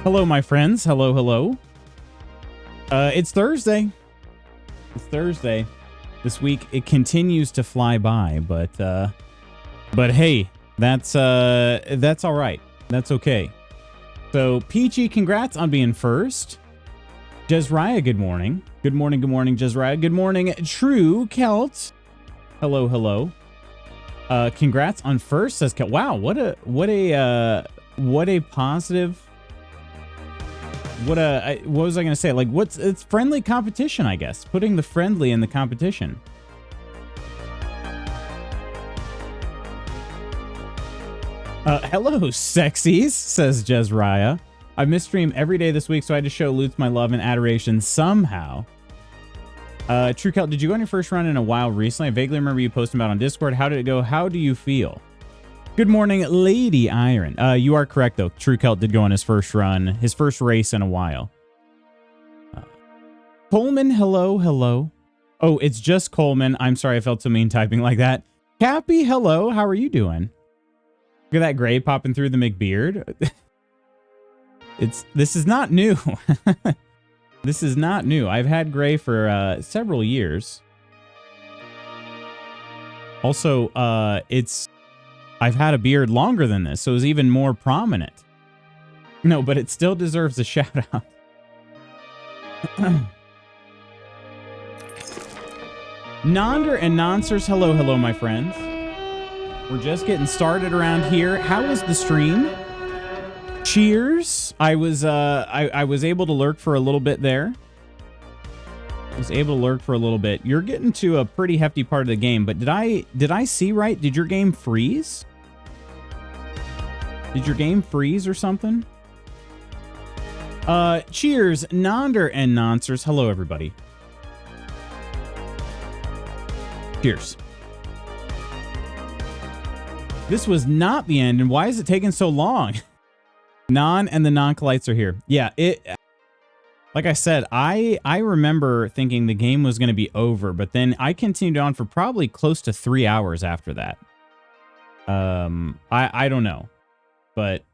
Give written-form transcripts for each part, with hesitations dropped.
Hello, my friends. Hello, hello. It's Thursday. It's Thursday. This week it continues to fly by, but hey, that's all right. That's okay. So Peachy, congrats on being first. Jezriah, good morning. Good morning, Jezriah. Good morning, True Celt. Hello, hello. Congrats on first, says Celt. Wow, what a positive. What was I gonna say? Like, it's friendly competition, I guess. Putting the friendly in the competition. Hello, sexies, says Jezriah. I've missed stream every day this week, so I had to show Lutz my love and adoration somehow. True Celt, did you go on your first run in a while recently? I vaguely remember you posting about it on Discord. How did it go? How do you feel? Good morning, Lady Iron. You are correct, though. True Celt did go on his first run, his first race in a while. Coleman, hello, hello. Oh, it's just Coleman. I'm sorry I felt so mean typing like that. Cappy, hello. How are you doing? Look at that gray popping through the McBeard. This is not new. This is not new. I've had gray for several years. Also, I've had a beard longer than this, so it's even more prominent. No, but it still deserves a shout out. Nonder and Nonsers, hello, hello, my friends. We're just getting started around here. How was the stream? Cheers. I was able to lurk for a little bit there. You're getting to a pretty hefty part of the game, but did I see right? Did your game freeze? Did your game freeze or something? Cheers, Nonder and Nonsers. Hello, everybody. Cheers. This was not the end, and why is it taking so long? Non and the non-colites are here. Yeah, like I said, I remember thinking the game was going to be over, but then I continued on for probably close to 3 hours after that. I don't know. But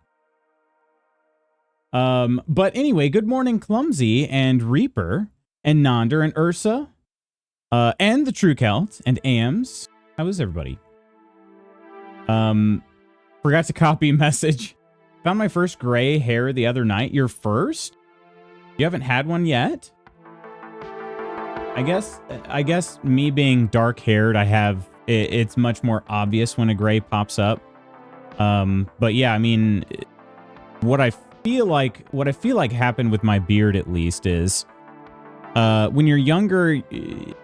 anyway, good morning, Clumsy and Reaper and Nonder and Ursa, and the True Celt and Ams. How is everybody? Forgot to copy message. Found my first gray hair the other night. Your first? You haven't had one yet? I guess me being dark haired, it's much more obvious when a gray pops up. But yeah, I mean, what I feel like happened with my beard at least is, when you're younger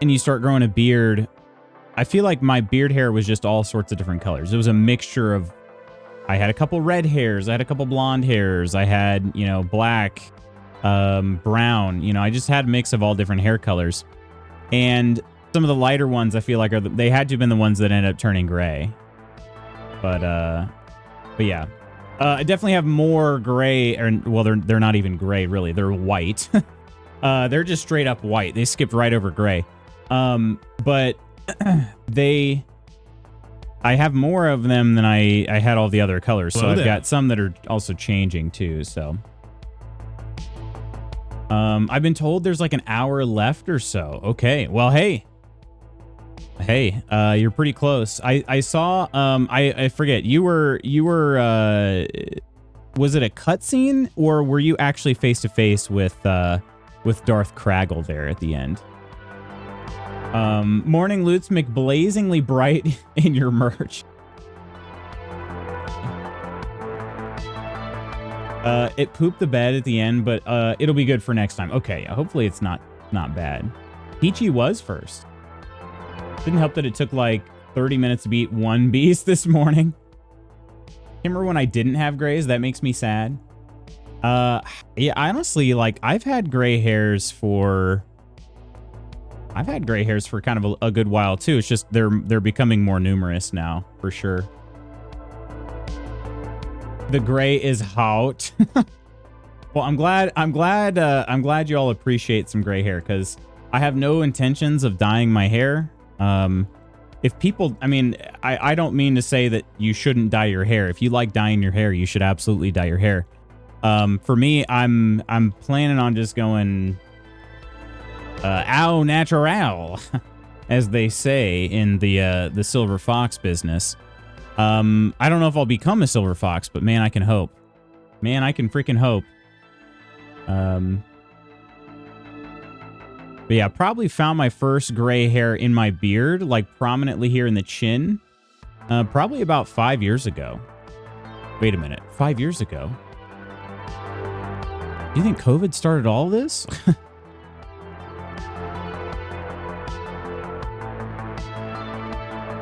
and you start growing a beard, I feel like my beard hair was just all sorts of different colors. It was a mixture of, I had a couple red hairs, I had a couple blonde hairs, I had, black, brown, I just had a mix of all different hair colors. And some of the lighter ones I feel like they had to have been the ones that ended up turning gray. But yeah, I definitely have more gray, well, they're not even gray really, they're white. They're just straight up white. They skipped right over gray. But I have more of them than I had all the other colors. So I've got some that are also changing too. So I've been told there's like an hour left or so. Okay. Well, hey, you're pretty close. I saw, I forget, you were, was it a cutscene or were you actually face to face with Darth Craggle there at the end? Morning Lutz, McBlazingly bright in your merch. It pooped the bed at the end, but it'll be good for next time. Okay, hopefully it's not bad. Peachy was first. Didn't help that it took like 30 minutes to beat one beast this morning. Can't remember when I didn't have grays. That makes me sad. Yeah, honestly, like I've had gray hairs for kind of a good while too. It's just they're becoming more numerous now, for sure. The gray is hot. Well, I'm glad you all appreciate some gray hair, because I have no intentions of dyeing my hair. If people, I mean, I don't mean to say that you shouldn't dye your hair. If you like dyeing your hair, you should absolutely dye your hair. For me, I'm planning on just going au natural, as they say in the silver fox business. I don't know if I'll become a silver fox, but man, I can hope. Man, I can freaking hope. But yeah, probably found my first gray hair in my beard, like prominently here in the chin, probably about 5 years ago. Wait a minute, 5 years ago? Do you think COVID started all this?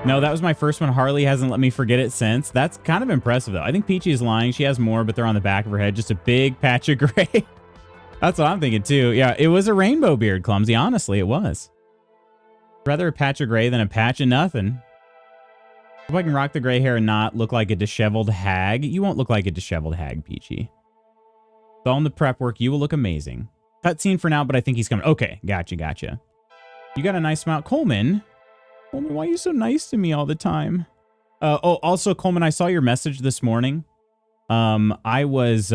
No, that was my first one. Harley hasn't let me forget it since. That's kind of impressive, though. I think Peachy is lying. She has more, but they're on the back of her head. Just a big patch of gray. That's what I'm thinking, too. Yeah, it was a rainbow beard, Clumsy. Honestly, it was. Rather a patch of gray than a patch of nothing. If I can rock the gray hair and not look like a disheveled hag, you won't look like a disheveled hag, Peachy. With all in the prep work, you will look amazing. Cutscene for now, but I think he's coming. Okay, gotcha. You got a nice smile. Coleman, why are you so nice to me all the time? Oh, also, Coleman, I saw your message this morning. I was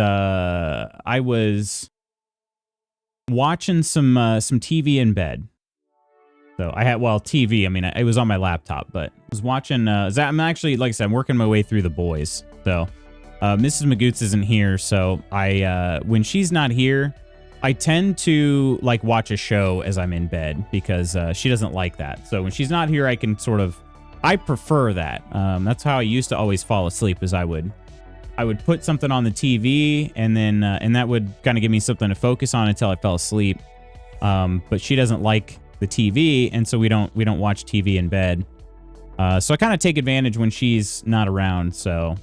watching some TV in bed. So I had, well, TV. I mean, it was on my laptop, but I was watching. I'm actually, like I said, I'm working my way through The Boys. So Mrs. Magoots isn't here, so when she's not here, I tend to like watch a show as I'm in bed because she doesn't like that. So when she's not here, I can I prefer that. That's how I used to always fall asleep. Is I would put something on the TV and then and that would kind of give me something to focus on until I fell asleep. But she doesn't like the TV, and so we don't watch TV in bed. So I kind of take advantage when she's not around. So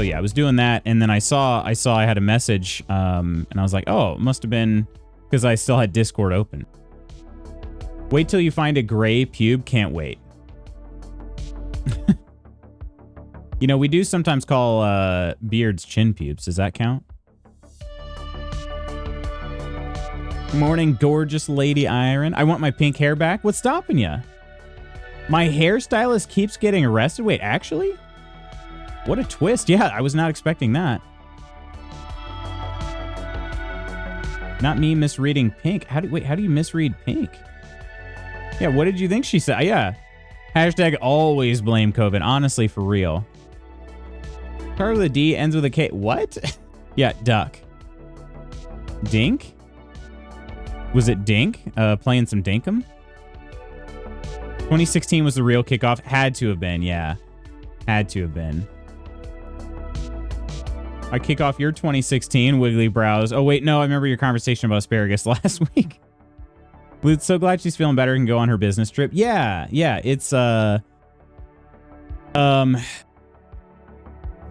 yeah, I was doing that, and then I saw I had a message, and I was like, oh, it must have been because I still had Discord open. Wait till you find a gray pube. Can't wait. You know, we do sometimes call beards chin pubes. Does that count? Morning, gorgeous Lady Iron. I want my pink hair back. What's stopping you? My hairstylist keeps getting arrested. Wait, actually? What a twist. Yeah, I was not expecting that. Not me misreading pink. How do you misread pink? Yeah, what did you think she said? Yeah. Hashtag always blame COVID. Honestly, for real. Start with a D, ends with a K. What? Yeah, duck. Dink? Was it Dink? Playing some Dinkum? 2016 was the real kickoff. Had to have been, yeah. Had to have been. I kick off your 2016, Wiggly Brows. Oh, wait, no, I remember your conversation about asparagus last week. Lude's so glad she's feeling better and can go on her business trip. Yeah, it's,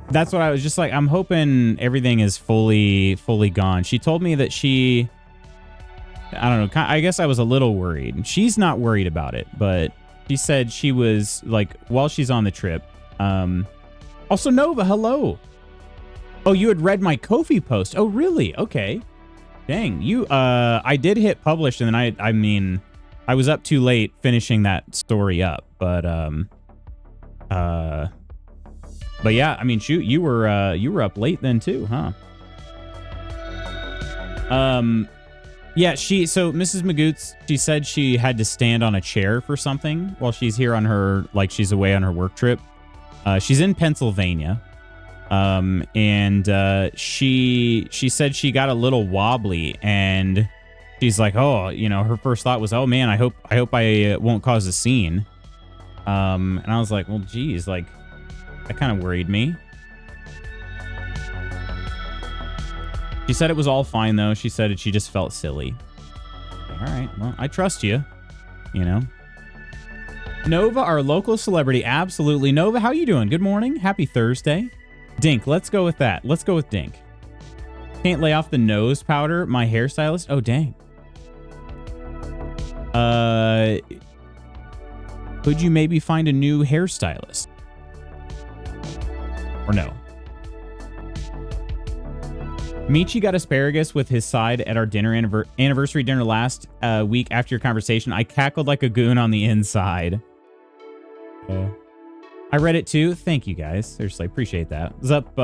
that's what I was just like, I'm hoping everything is fully gone. She told me that I don't know, I guess I was a little worried. She's not worried about it, but she said she was, like, while she's on the trip. Also, Nova, hello. Oh, you had read my Ko-fi post. Oh, really? Okay. Dang, I did hit publish, and then I mean, I was up too late finishing that story up, but yeah, I mean, shoot, you were up late then too, huh? Yeah, so Mrs. Magoots, she said she had to stand on a chair for something while she's here on her, like she's away on her work trip. She's in Pennsylvania. And she said she got a little wobbly, and she's like, oh, you know, her first thought was, oh man, I hope I won't cause a scene. And I was like, well, geez, like that kind of worried me. She said it was all fine though. She said she just felt silly. All right, well, I trust you, you know. Nova, our local celebrity. Absolutely. Nova, how you doing? Good morning. Happy Thursday. Dink, let's go with that. Let's go with Dink. Can't lay off the nose powder. My hairstylist. Oh, dang. Could you maybe find a new hairstylist? Or no? Michi got asparagus with his side at our anniversary dinner last week after your conversation. I cackled like a goon on the inside. I read it too. Thank you guys. Seriously, appreciate that. I was up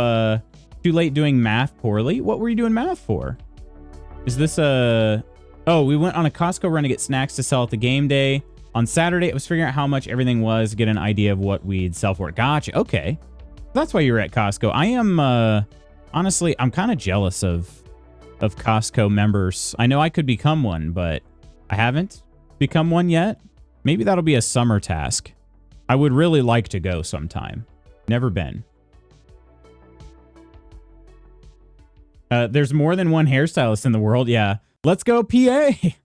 too late doing math poorly. What were you doing math for? Is this a... Oh, we went on a Costco run to get snacks to sell at the game day. On Saturday, I was figuring out how much everything was to get an idea of what we'd sell for it. Gotcha. Okay. That's why you were at Costco. I am, honestly, I'm kind of jealous of Costco members. I know I could become one, but I haven't become one yet. Maybe that'll be a summer task. I would really like to go sometime. Never been. There's more than one hairstylist in the world. Yeah. Let's go, PA. I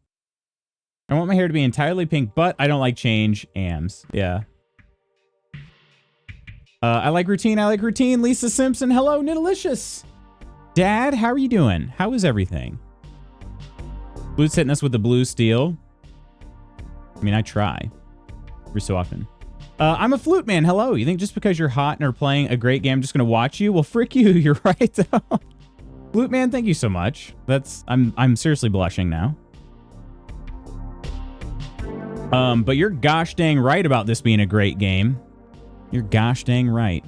want my hair to be entirely pink, but I don't like change. AMs. Yeah. I like routine. I like routine. Lisa Simpson. Hello, Nitalicious. Dad, how are you doing? How is everything? Blue's hitting us with the blue steel. I mean, I try. Every so often. I'm a flute man. Hello. You think just because you're hot and are playing a great game, I'm just going to watch you? Well, frick you. You're right, though. Flute man, thank you so much. I'm seriously blushing now. But you're gosh dang right about this being a great game. You're gosh dang right.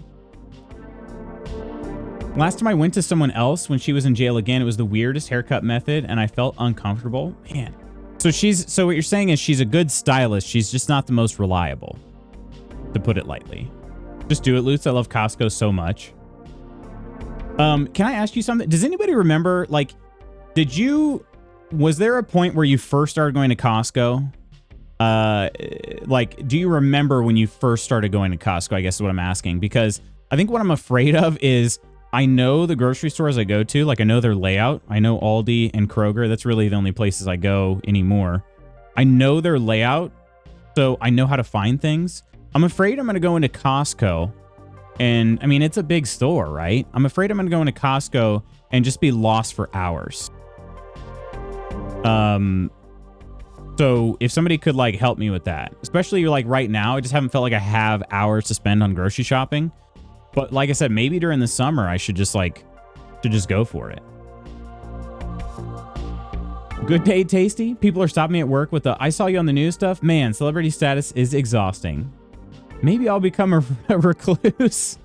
Last time I went to someone else when she was in jail again, it was the weirdest haircut method and I felt uncomfortable. Man. So what you're saying is she's a good stylist. She's just not the most reliable, to put it lightly. Just do it, Lutz. I love Costco so much. Can I ask you something? Does anybody remember, like, was there a point where you first started going to Costco? Like, do you remember when you first started going to Costco? I guess is what I'm asking, because I think what I'm afraid of is I know the grocery stores I go to, like I know their layout. I know Aldi and Kroger. That's really the only places I go anymore. I know their layout, so I know how to find things. I'm afraid I'm going to go into Costco, and I mean, it's a big store, right? I'm afraid I'm going to go into Costco and just be lost for hours. So if somebody could like help me with that, especially like right now, I just haven't felt like I have hours to spend on grocery shopping. But like I said, maybe during the summer, I should just go for it. Good day, Tasty. People are stopping me at work with the, I saw you on the news stuff. Man, celebrity status is exhausting. Maybe I'll become a recluse.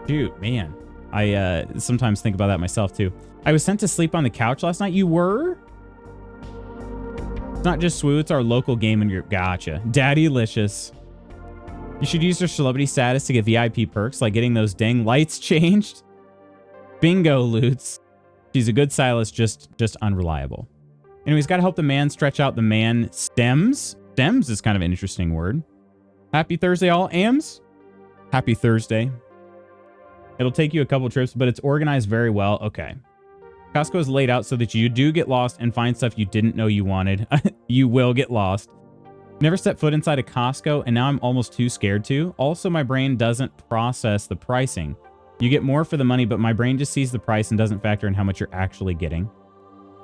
Shoot, man. I sometimes think about that myself too. I was sent to sleep on the couch last night. You were? It's not just Swoo, it's our local gaming group. Gotcha. Daddylicious. You should use your celebrity status to get VIP perks, like getting those dang lights changed. Bingo, Lutz. She's a good stylist, just unreliable. Anyways, gotta help the man stretch out the man stems. Stems is kind of an interesting word. Happy Thursday, all AMs. Happy Thursday. It'll take you a couple trips, but it's organized very well. Okay. Costco is laid out so that you do get lost and find stuff you didn't know you wanted. You will get lost. Never stepped foot inside a Costco, and now I'm almost too scared to. Also, my brain doesn't process the pricing. You get more for the money, but my brain just sees the price and doesn't factor in how much you're actually getting.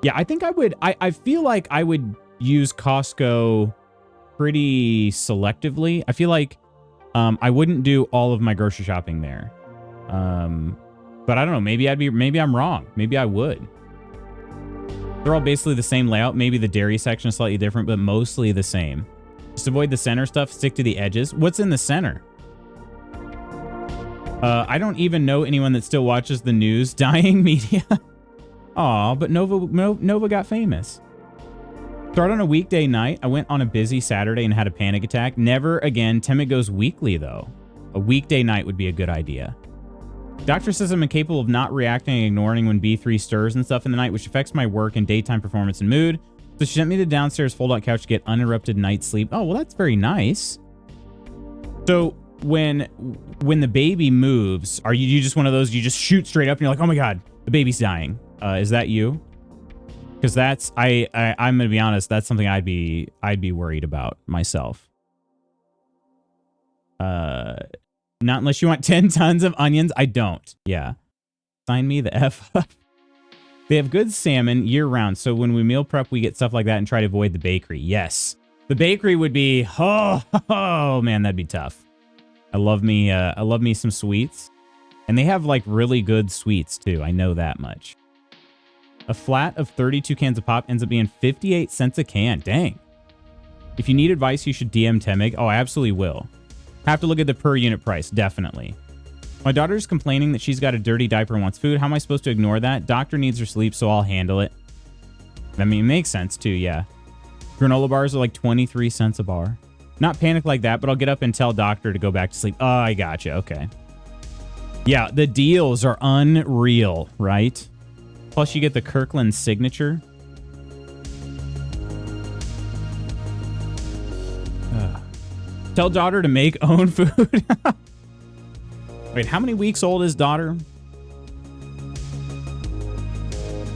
Yeah, I think I would. I feel like I would use Costco pretty selectively. I feel like I wouldn't do all of my grocery shopping there. But I don't know. Maybe I'm wrong. Maybe I would. They're all basically the same layout. Maybe the dairy section is slightly different, but mostly the same. Just avoid the center stuff. Stick to the edges. What's in the center? I don't even know anyone that still watches the news. Dying media. Aw, but Nova got famous. Start on a weekday night. I went on a busy Saturday and had a panic attack. Never again. Timid goes weekly, though. A weekday night would be a good idea. Doctor says I'm incapable of not reacting and ignoring when B3 stirs and stuff in the night, which affects my work and daytime performance and mood. So she sent me to the downstairs fold-out couch to get uninterrupted night sleep. Oh, well, that's very nice. So when the baby moves, are you just one of those, you just shoot straight up and you're like, oh my God, the baby's dying. Is that you? Because that's, I'm going to be honest, that's something I'd be worried about myself. Not unless you want 10 tons of onions. I don't. Yeah. Sign me the F up. They have good salmon year round. So when we meal prep, we get stuff like that and try to avoid the bakery. Yes. The bakery would be, oh man, that'd be tough. I love me some sweets. And they have like really good sweets too. I know that much. A flat of 32 cans of pop ends up being 58 cents a can. Dang. If you need advice, you should DM Temig. Oh, I absolutely will. Have to look at the per unit price, definitely. My daughter's complaining that she's got a dirty diaper and wants food. How am I supposed to ignore that? Doctor needs her sleep, so I'll handle it. I mean, it makes sense too, yeah. Granola bars are like 23 cents a bar. Not panic like that, but I'll get up and tell doctor to go back to sleep. Oh, I gotcha. Okay. Yeah, the deals are unreal, right? Plus, you get the Kirkland signature. Tell daughter to make own food. Wait, how many weeks old is daughter?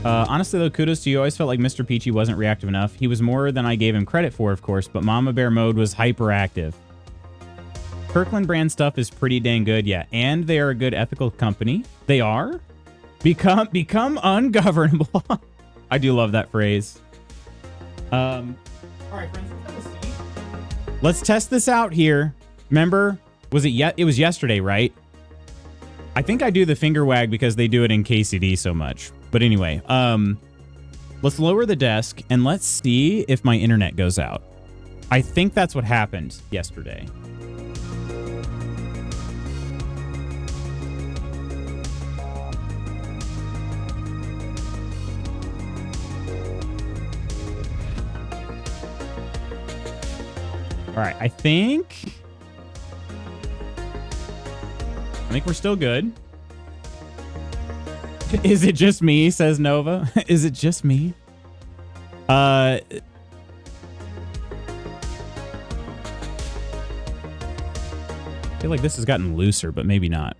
Honestly, though, kudos to you. I always felt like Mr. Peachy wasn't reactive enough. He was more than I gave him credit for, of course, but Mama Bear mode was hyperactive. Kirkland brand stuff is pretty dang good, yeah. And they are a good ethical company. They are? Become ungovernable. I do love that phrase. All right, friends, let's have a seat. Let's test this out here. Remember, it was yesterday, right? I think I do the finger wag because they do it in KCD so much. But anyway, let's lower the desk and let's see if my internet goes out. I think that's what happened yesterday. All right, I think we're still good. Is it just me, says Nova? Is it just me? I feel like this has gotten looser, but maybe not.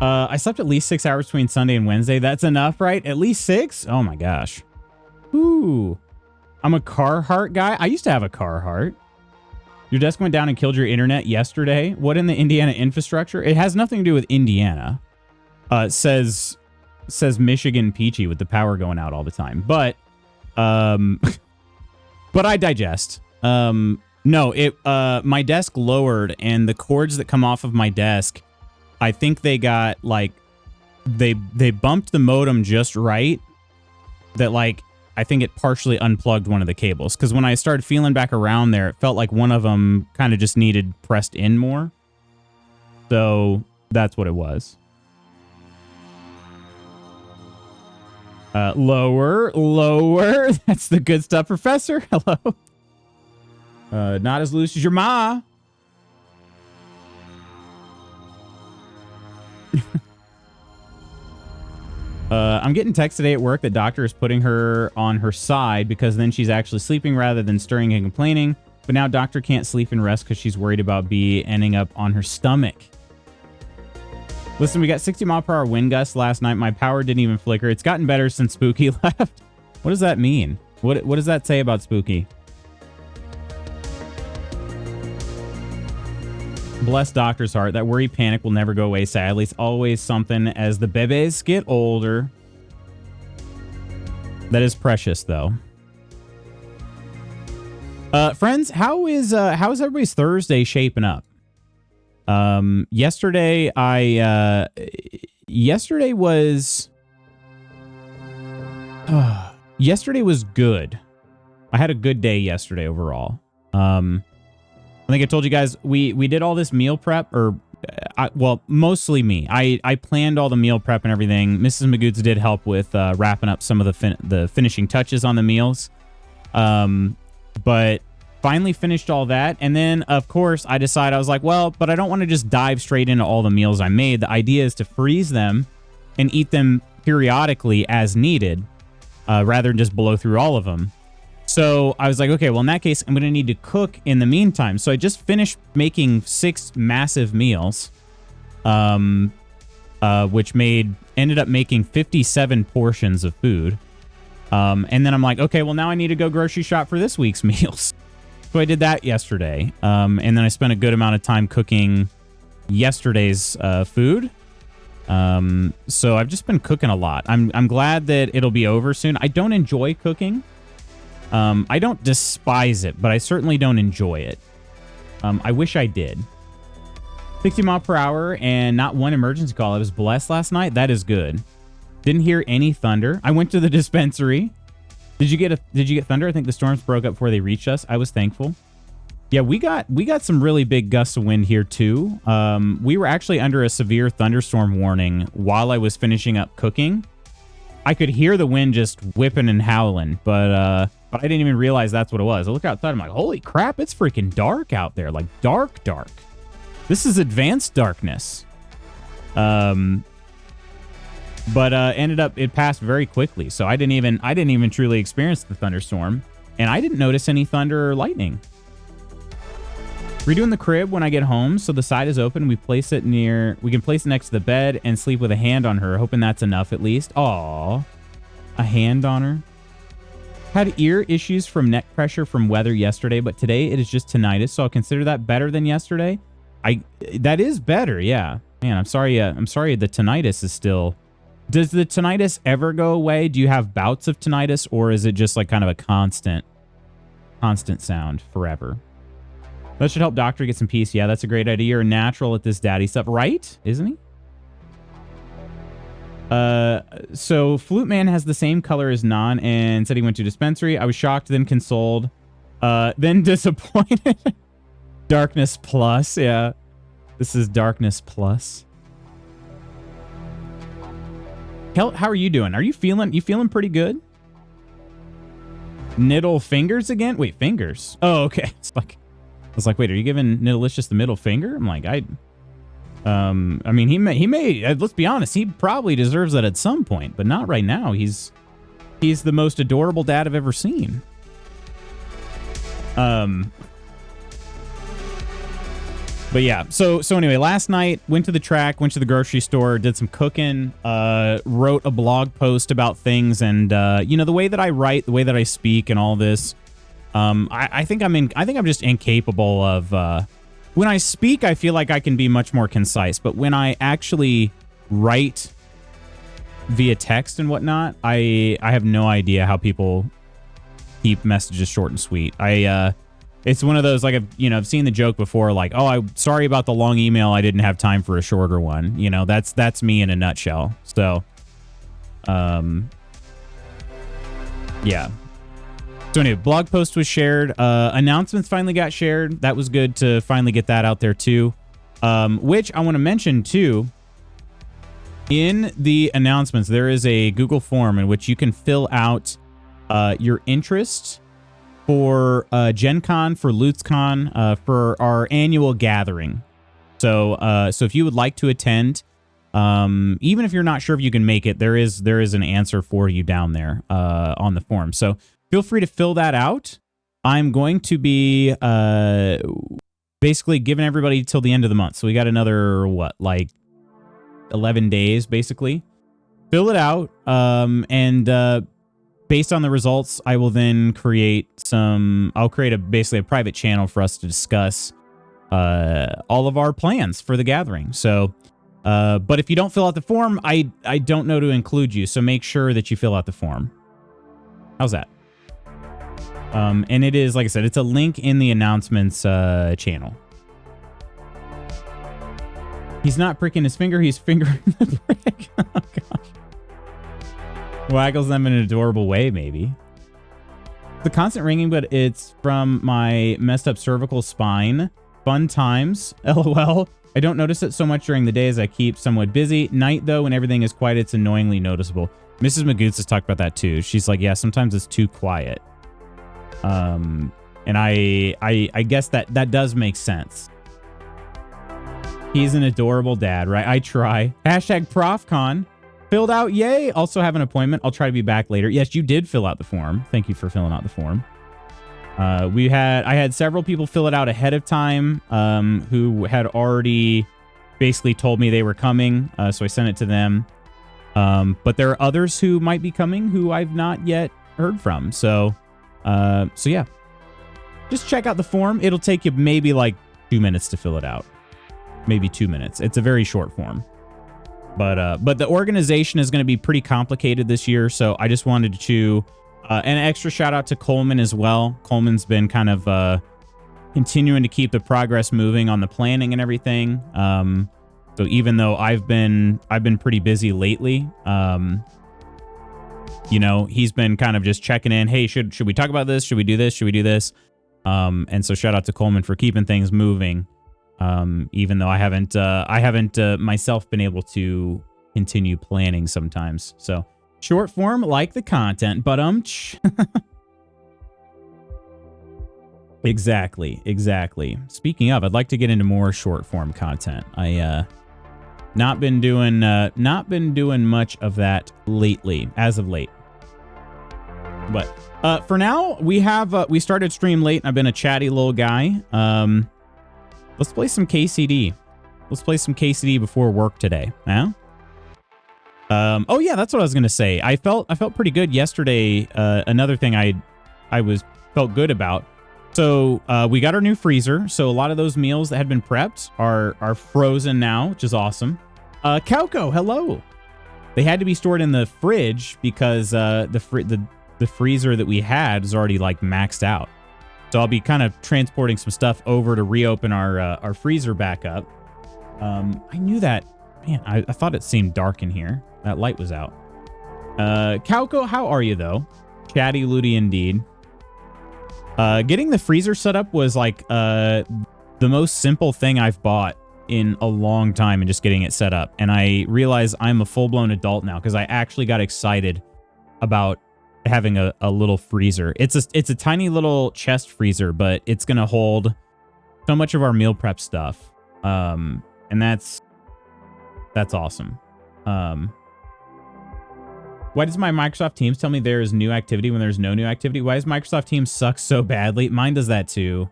I slept at least 6 hours between Sunday and Wednesday. That's enough, right? At least 6? Oh my gosh. Ooh. I'm a Carhartt guy. I used to have a Carhartt. Your desk went down and killed your internet yesterday. What in the Indiana infrastructure? It has nothing to do with Indiana. Says Michigan Peachy with the power going out all the time. But but I digest. No, my desk lowered and the cords that come off of my desk, I think they got like they bumped the modem just right that like I think it partially unplugged one of the cables, because when I started feeling back around there, it felt like one of them kind of just needed pressed in more. So that's what it was. Lower. That's the good stuff, Professor. Hello. Not as loose as your ma. I'm getting text today at work that doctor is putting her on her side because then she's actually sleeping rather than stirring and complaining. But now doctor can't sleep and rest because she's worried about B ending up on her stomach. Listen, we got 60-mile-per-hour wind gusts last night. My power didn't even flicker. It's gotten better since Spooky left. What does that mean? What does that say about Spooky? Bless doctor's heart. That worry panic will never go away, sadly. It's always something as the bebes get older. That is precious, though. Friends, how's everybody's Thursday shaping up? Yesterday was good. I had a good day yesterday overall. I think I told you guys we did all this meal prep, or well, mostly me. I planned all the meal prep and everything. Mrs. Magoots did help with wrapping up some of the finishing touches on the meals. But finally finished all that, and then of course I decided, I was like, well, but I don't want to just dive straight into all the meals I made. The idea is to freeze them and eat them periodically as needed, rather than just blow through all of them. So I was like, okay, well, in that case, I'm going to need to cook in the meantime. So I just finished making 6 massive meals, which ended up making 57 portions of food. And then I'm like, okay, well, now I need to go grocery shop for this week's meals. So I did that yesterday. And then I spent a good amount of time cooking yesterday's food. So I've just been cooking a lot. I'm glad that it'll be over soon. I don't enjoy cooking. I don't despise it, but I certainly don't enjoy it. I wish I did. 60 mile per hour and not one emergency call. I was blessed last night. That is good. Didn't hear any thunder. I went to the dispensary. Did you get thunder? I think the storms broke up before they reached us. I was thankful. Yeah, we got some really big gusts of wind here too. We were actually under a severe thunderstorm warning while I was finishing up cooking. I could hear the wind just whipping and howling, but I didn't even realize that's what it was. I look outside, I'm like, holy crap, it's freaking dark out there, like dark. This is advanced darkness. But ended up, it passed very quickly, so I didn't even truly experience the thunderstorm, and I didn't notice any thunder or lightning. Redoing the crib when I get home, so the side is open. We can place it next to the bed and sleep with a hand on her, hoping that's enough at least. Aw, a hand on her. Had ear issues from neck pressure from weather yesterday, but today it is just tinnitus, so I'll consider that better than yesterday. That is better, yeah. Man, I'm sorry the tinnitus is still... Does the tinnitus ever go away? Do you have bouts of tinnitus, or is it just like kind of a constant sound forever? That should help doctor get some peace. Yeah, that's a great idea. You're a natural at this daddy stuff, right? Isn't he? So Flute Man has the same color as Non and said he went to dispensary. I was shocked, then consoled, then disappointed. Darkness plus, yeah. This is Darkness plus. How are you doing? Are you feeling pretty good? Niddle fingers again? Wait, fingers? Oh, okay. I was like, wait, are you giving Niddlicious the middle finger? I'm like, I mean, he may, let's be honest, he probably deserves that at some point, but not right now. He's the most adorable dad I've ever seen. But yeah, so anyway, last night, went to the track, went to the grocery store, did some cooking, wrote a blog post about things, and, you know, the way that I write, the way that I speak and all this, I think I'm just incapable of, when I speak, I feel like I can be much more concise, but when I actually write via text and whatnot, I have no idea how people keep messages short and sweet. It's one of those, like, I've seen the joke before, like, oh, I'm sorry about the long email. I didn't have time for a shorter one. You know, that's me in a nutshell. So, yeah. So anyway, blog post was shared. Announcements finally got shared. That was good to finally get that out there too. Which I want to mention too. In the announcements, there is a Google form in which you can fill out your interests for Gen Con, for LootsCon, for our annual gathering. So if you would like to attend, even if you're not sure if you can make it, there is an answer for you down there on the form. So feel free to fill that out. I'm going to be basically giving everybody till the end of the month. So we got another, what, like 11 days, basically. Fill it out, and based on the results, I will then create basically a private channel for us to discuss all of our plans for the gathering. So, but if you don't fill out the form, I don't know to include you. So make sure that you fill out the form. How's that? And it is, like I said, it's a link in the announcements channel. He's not pricking his finger, he's fingering the prick. Oh, gosh. Waggles them in an adorable way, maybe. The constant ringing, but it's from my messed up cervical spine. Fun times. LOL. I don't notice it so much during the day as I keep somewhat busy. Night, though, when everything is quiet, it's annoyingly noticeable. Mrs. Magoots has talked about that, too. She's like, yeah, sometimes it's too quiet. And I guess that does make sense. He's an adorable dad, right? I try. Hashtag ProfCon. Filled out, yay. Also have an appointment. I'll try to be back later. Yes, you did fill out the form. Thank you for filling out the form. I had several people fill it out ahead of time, who had already basically told me they were coming. So I sent it to them. But there are others who might be coming who I've not yet heard from. So yeah, just check out the form. It'll take you maybe like 2 minutes to fill it out. Maybe 2 minutes. It's a very short form. But the organization is going to be pretty complicated this year, so I just wanted to an extra shout out to Coleman as well. Coleman's been kind of continuing to keep the progress moving on the planning and everything. So even though I've been pretty busy lately, you know, he's been kind of just checking in. Hey, should we talk about this? Should we do this? Should we do this? And so shout out to Coleman for keeping things moving. Even though I haven't myself been able to continue planning sometimes. So short form, like the content, but Exactly. Speaking of, I'd like to get into more short form content. I not been doing much of that lately, as of late. But for now, we started stream late, and I've been a chatty little guy. Let's play some KCD. Let's play some KCD before work today. Yeah. Oh yeah, that's what I was gonna say. I felt pretty good yesterday. Another thing I felt good about. So we got our new freezer. So a lot of those meals that had been prepped are frozen now, which is awesome. Calco, hello. They had to be stored in the fridge because the freezer that we had is already like maxed out. So I'll be kind of transporting some stuff over to reopen our freezer back up. I knew that. Man, I thought it seemed dark in here. That light was out. Calco, how are you though? Chatty Looty indeed. Getting the freezer set up was like the most simple thing I've bought in a long time, and just getting it set up. And I realize I'm a full-blown adult now because I actually got excited about having a little freezer. It's a tiny little chest freezer, but it's gonna hold so much of our meal prep stuff. And that's awesome. Why does my Microsoft Teams tell me there is new activity when there's no new activity? Why does Microsoft Teams suck so badly? Mine does that too.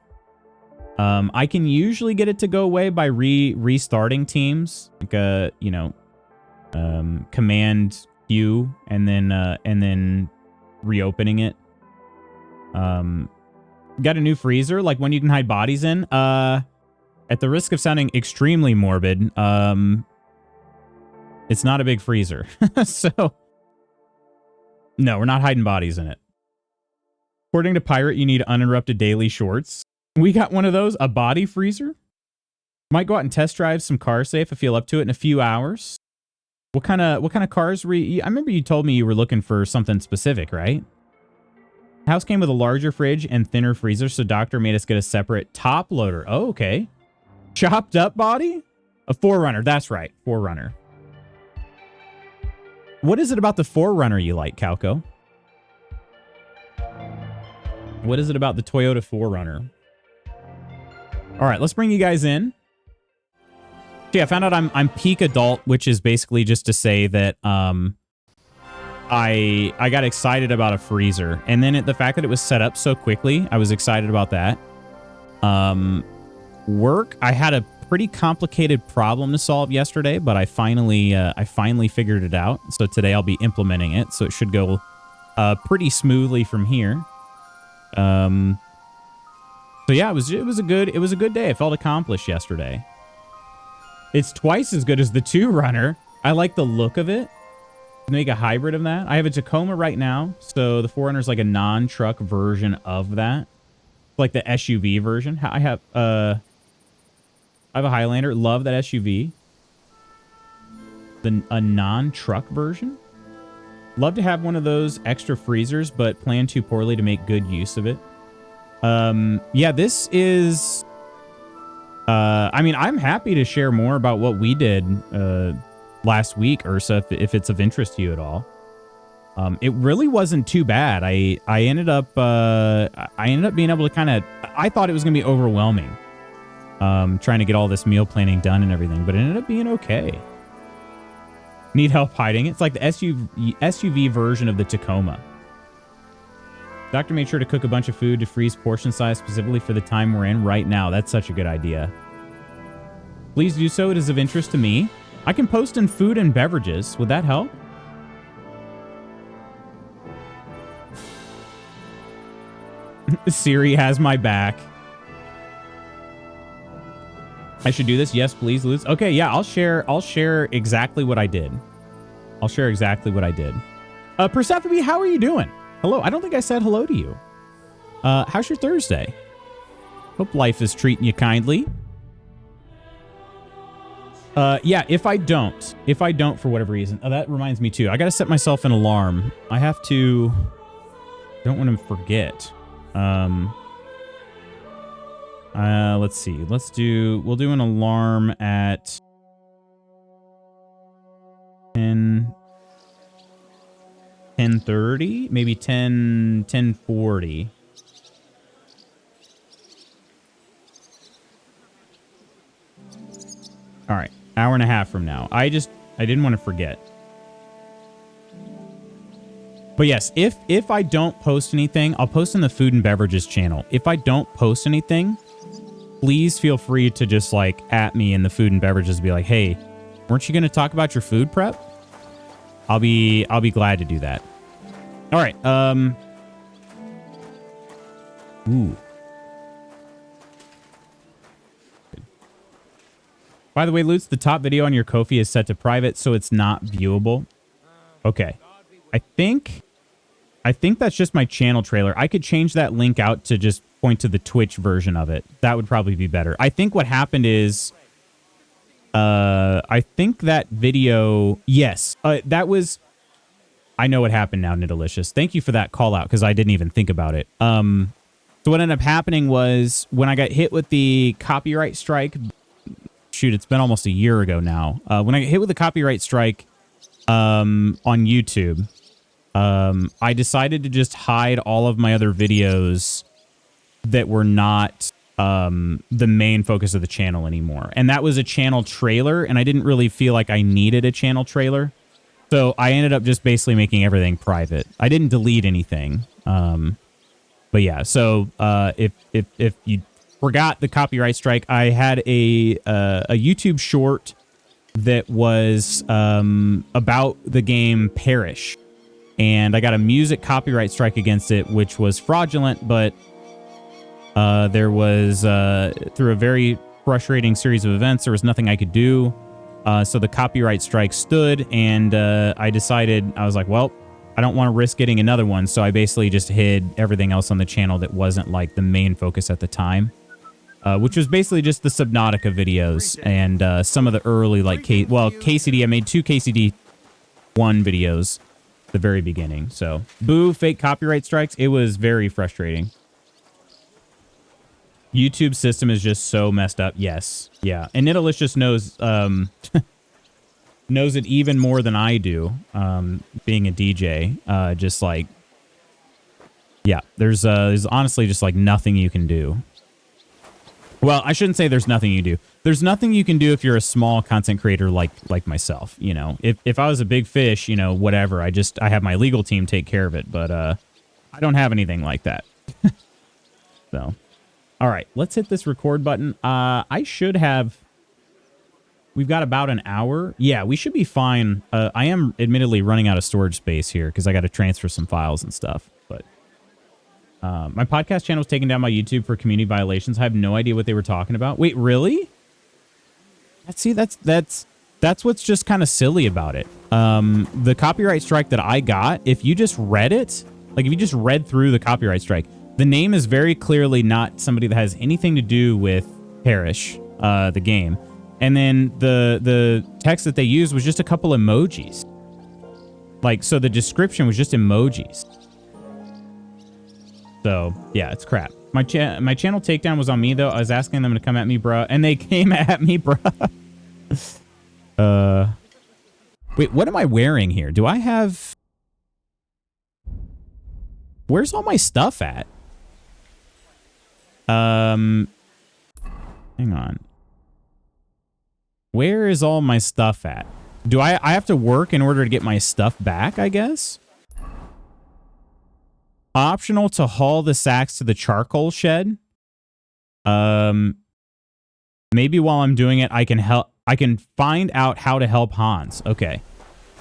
I can usually get it to go away by restarting Teams, like Command Q and then reopening it. Got a new freezer, like one you can hide bodies in. At the risk of sounding extremely morbid, it's not a big freezer. So no, we're not hiding bodies in it. According to Pirate, you need uninterrupted daily shorts. We got one of those, a body freezer. Might go out and test drive some car safe. I feel up to it in a few hours. What kind of cars were you? I remember you told me you were looking for something specific, right? House came with a larger fridge and thinner freezer, so doctor made us get a separate top loader. Oh, okay. Chopped up body? A 4Runner. That's right. 4Runner. What is it about the 4Runner you like, Calco? What is it about the Toyota 4Runner? All right, let's bring you guys in. Yeah, I found out I'm peak adult, which is basically just to say that I got excited about a freezer, and then the fact that it was set up so quickly, I was excited about that. Work, I had a pretty complicated problem to solve yesterday, but I finally figured it out. So today I'll be implementing it, so it should go pretty smoothly from here. So yeah, it was a good day. I felt accomplished yesterday. It's twice as good as the 2Runner. I like the look of it. Make a hybrid of that. I have a Tacoma right now, so the 4Runner is like a non-truck version of that, like the SUV version. I have a Highlander. Love that SUV. A non-truck version. Love to have one of those extra freezers, but plan too poorly to make good use of it. Yeah, this is... I mean, I'm happy to share more about what we did last week, Ursa, if it's of interest to you at all. It really wasn't too bad. I ended up being able to kind of... I thought it was going to be overwhelming. Trying to get all this meal planning done and everything, but it ended up being okay. Need help hiding? It's like the SUV version of the Tacoma. Doctor made sure to cook a bunch of food to freeze portion size specifically for the time we're in right now. That's such a good idea. Please do so. It is of interest to me. I can post in food and beverages. Would that help? Siri has my back. I should do this. Yes, please, Luz. Okay, yeah, I'll share exactly what I did. I'll share exactly what I did. Persephone, how are you doing? Hello. I don't think I said hello to you. How's your Thursday? Hope life is treating you kindly. Yeah, if I don't for whatever reason, that reminds me too. I got to set myself an alarm. I have to, don't want to forget. Let's see. We'll do an alarm at 10:30, maybe 10:40. All right, hour and a half from now. I didn't want to forget. But yes, if I don't post anything, I'll post in the food and beverages channel. If I don't post anything, please feel free to just like at me in the food and beverages, be like, hey, weren't you going to talk about your food prep? I'll be glad to do that. All right. Ooh. By the way, Lutz, the top video on your Ko-fi is set to private, so it's not viewable. Okay. I think that's just my channel trailer. I could change that link out to just point to the Twitch version of it. That would probably be better. I think what happened is, I think that video, yes, that was, I know what happened now, Nidalicious. Thank you for that call out, because I didn't even think about it. So what ended up happening was when I got hit with the copyright strike, shoot, it's been almost a year ago now. When I got hit with the copyright strike on YouTube, I decided to just hide all of my other videos that were not the main focus of the channel anymore. And that was a channel trailer, and I didn't really feel like I needed a channel trailer. So I ended up just basically making everything private. I didn't delete anything. But yeah, so if you forgot the copyright strike, I had a YouTube short that was about the game Perish. And I got a music copyright strike against it, which was fraudulent, but there was, through a very frustrating series of events, there was nothing I could do. So the copyright strike stood, and I decided, I was like, well, I don't want to risk getting another one. So I basically just hid everything else on the channel that wasn't like the main focus at the time, which was basically just the Subnautica videos and some of the early, like, KCD. I made 2 KCD 1 videos the very beginning. So boo, fake copyright strikes. It was very frustrating. YouTube system is just so messed up. Yes. Yeah. And Nidalicious knows knows it even more than I do, being a DJ. Just like, yeah, there's honestly just like nothing you can do. Well, I shouldn't say there's nothing you do. There's nothing you can do if you're a small content creator like myself. You know, if I was a big fish, you know, whatever, I have my legal team take care of it. But I don't have anything like that. So, all right, let's hit this record button. I should have. We've got about an hour. Yeah, we should be fine. I am admittedly running out of storage space here because I got to transfer some files and stuff. But my podcast channel was taken down by YouTube for community violations. I have no idea what they were talking about. Wait, really? See, that's what's just kind of silly about it. The copyright strike that I got, if you just read it, like if you just read through the copyright strike, the name is very clearly not somebody that has anything to do with Perish, the game. And then the text that they used was just a couple emojis. Like, so the description was just emojis. So, yeah, it's crap. My channel takedown was on me, though. I was asking them to come at me, bruh. And they came at me, bruh. Wait, what am I wearing here? Do I have... Where's all my stuff at? Hang on. Where is all my stuff at? Do I have to work in order to get my stuff back, I guess? Optional to haul the sacks to the charcoal shed. Maybe while I'm doing it, I can find out how to help Hans. Okay.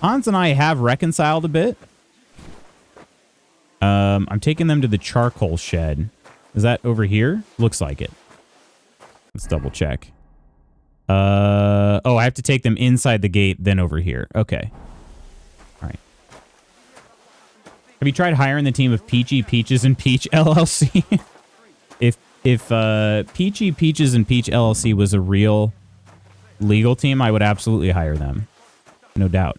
Hans and I have reconciled a bit. I'm taking them to the charcoal shed. Is that over here? Looks like it. Let's double check. Oh, I have to take them inside the gate, then over here. Okay. All right. Have you tried hiring the team of Peachy, Peaches, and Peach LLC? if Peachy, Peaches, and Peach LLC was a real legal team, I would absolutely hire them. No doubt.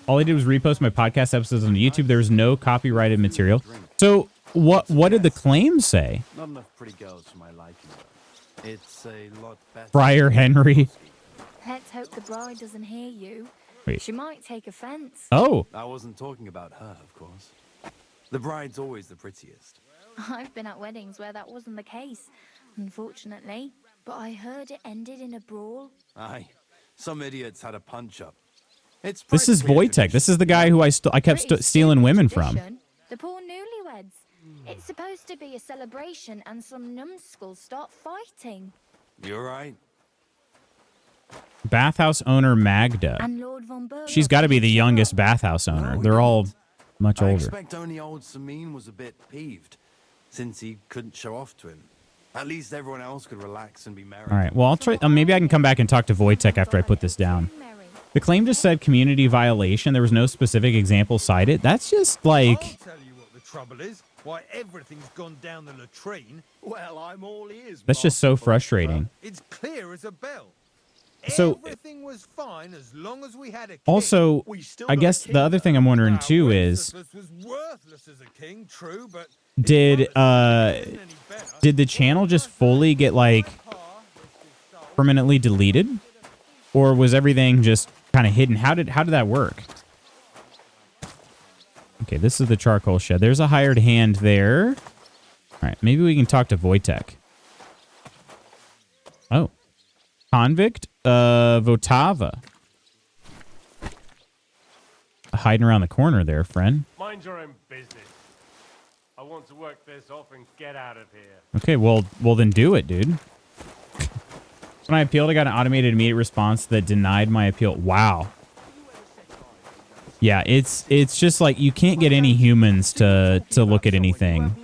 All I did was repost my podcast episodes on YouTube. There's no copyrighted material. So What did the claim say? Not enough pretty girls for my liking, though. It's a lot better. Friar Henry. Let's hope the bride doesn't hear you. Wait. She might take offense. Oh. I wasn't talking about her, of course. The bride's always the prettiest. I've been at weddings where that wasn't the case, unfortunately. But I heard it ended in a brawl. Aye. Some idiots had a punch-up. This is Wojtek. This is the guy who I kept stealing women from. The poor newlyweds. It's supposed to be a celebration and some numbskulls start fighting. You're right. Bathhouse owner Magda. And Lord von Berloff. She's got to be the youngest bathhouse owner. They're all much older. I expect only old Samin was a bit peeved, since he couldn't show off to him. At least everyone else could relax and be merry. All right. Well, I'll try. Maybe I can come back and talk to Wojtek after I put this down. The claim just said community violation. There was no specific example cited. That's just like. I'll tell you what the trouble is. Why everything's gone down the latrine. Well, I'm all ears. That's just so frustrating. It's clear as a bell. So everything was fine as long as we had a king. Also, I guess the other thing I'm wondering too is, was worthless as a king, true, but did the channel just fully get like permanently deleted, or was everything just kind of hidden? How did that work? Okay, this is the charcoal shed. There's a hired hand there. All right, maybe we can talk to Wojtek. Oh, convict Votava. Hiding around the corner there, friend. Mind your own business. I want to work this off and get out of here. Okay, well then do it, dude. When I appealed, I got an automated immediate response that denied my appeal. Wow. Yeah, it's just like you can't get any humans to look at anything.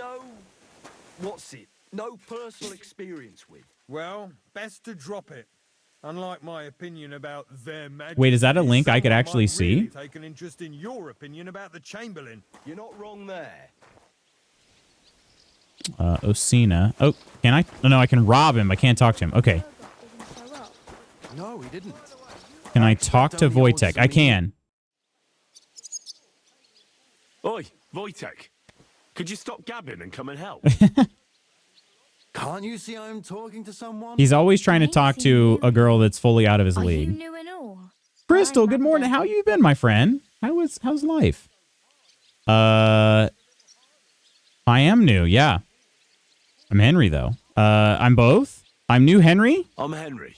What's it? No personal experience with. Well, best to drop it. Unlike my opinion about their majesty. Wait, is that a link I could actually see? Really take an interest in your opinion about the Chamberlain. You're not wrong there. Osina. Oh, can I? No, I can rob him. I can't talk to him. Okay. No, he didn't. Can I talk to Wojtek? I can. Oi, Wojtek. Could you stop gabbing and come and help? Can't you see I'm talking to someone? He's always trying to talk to a girl that's fully out of his league. You new and all? Crystal, good morning. How you been, my friend? How's life? I am new, yeah. I'm Henry, though. I'm both. I'm new Henry. I'm Henry.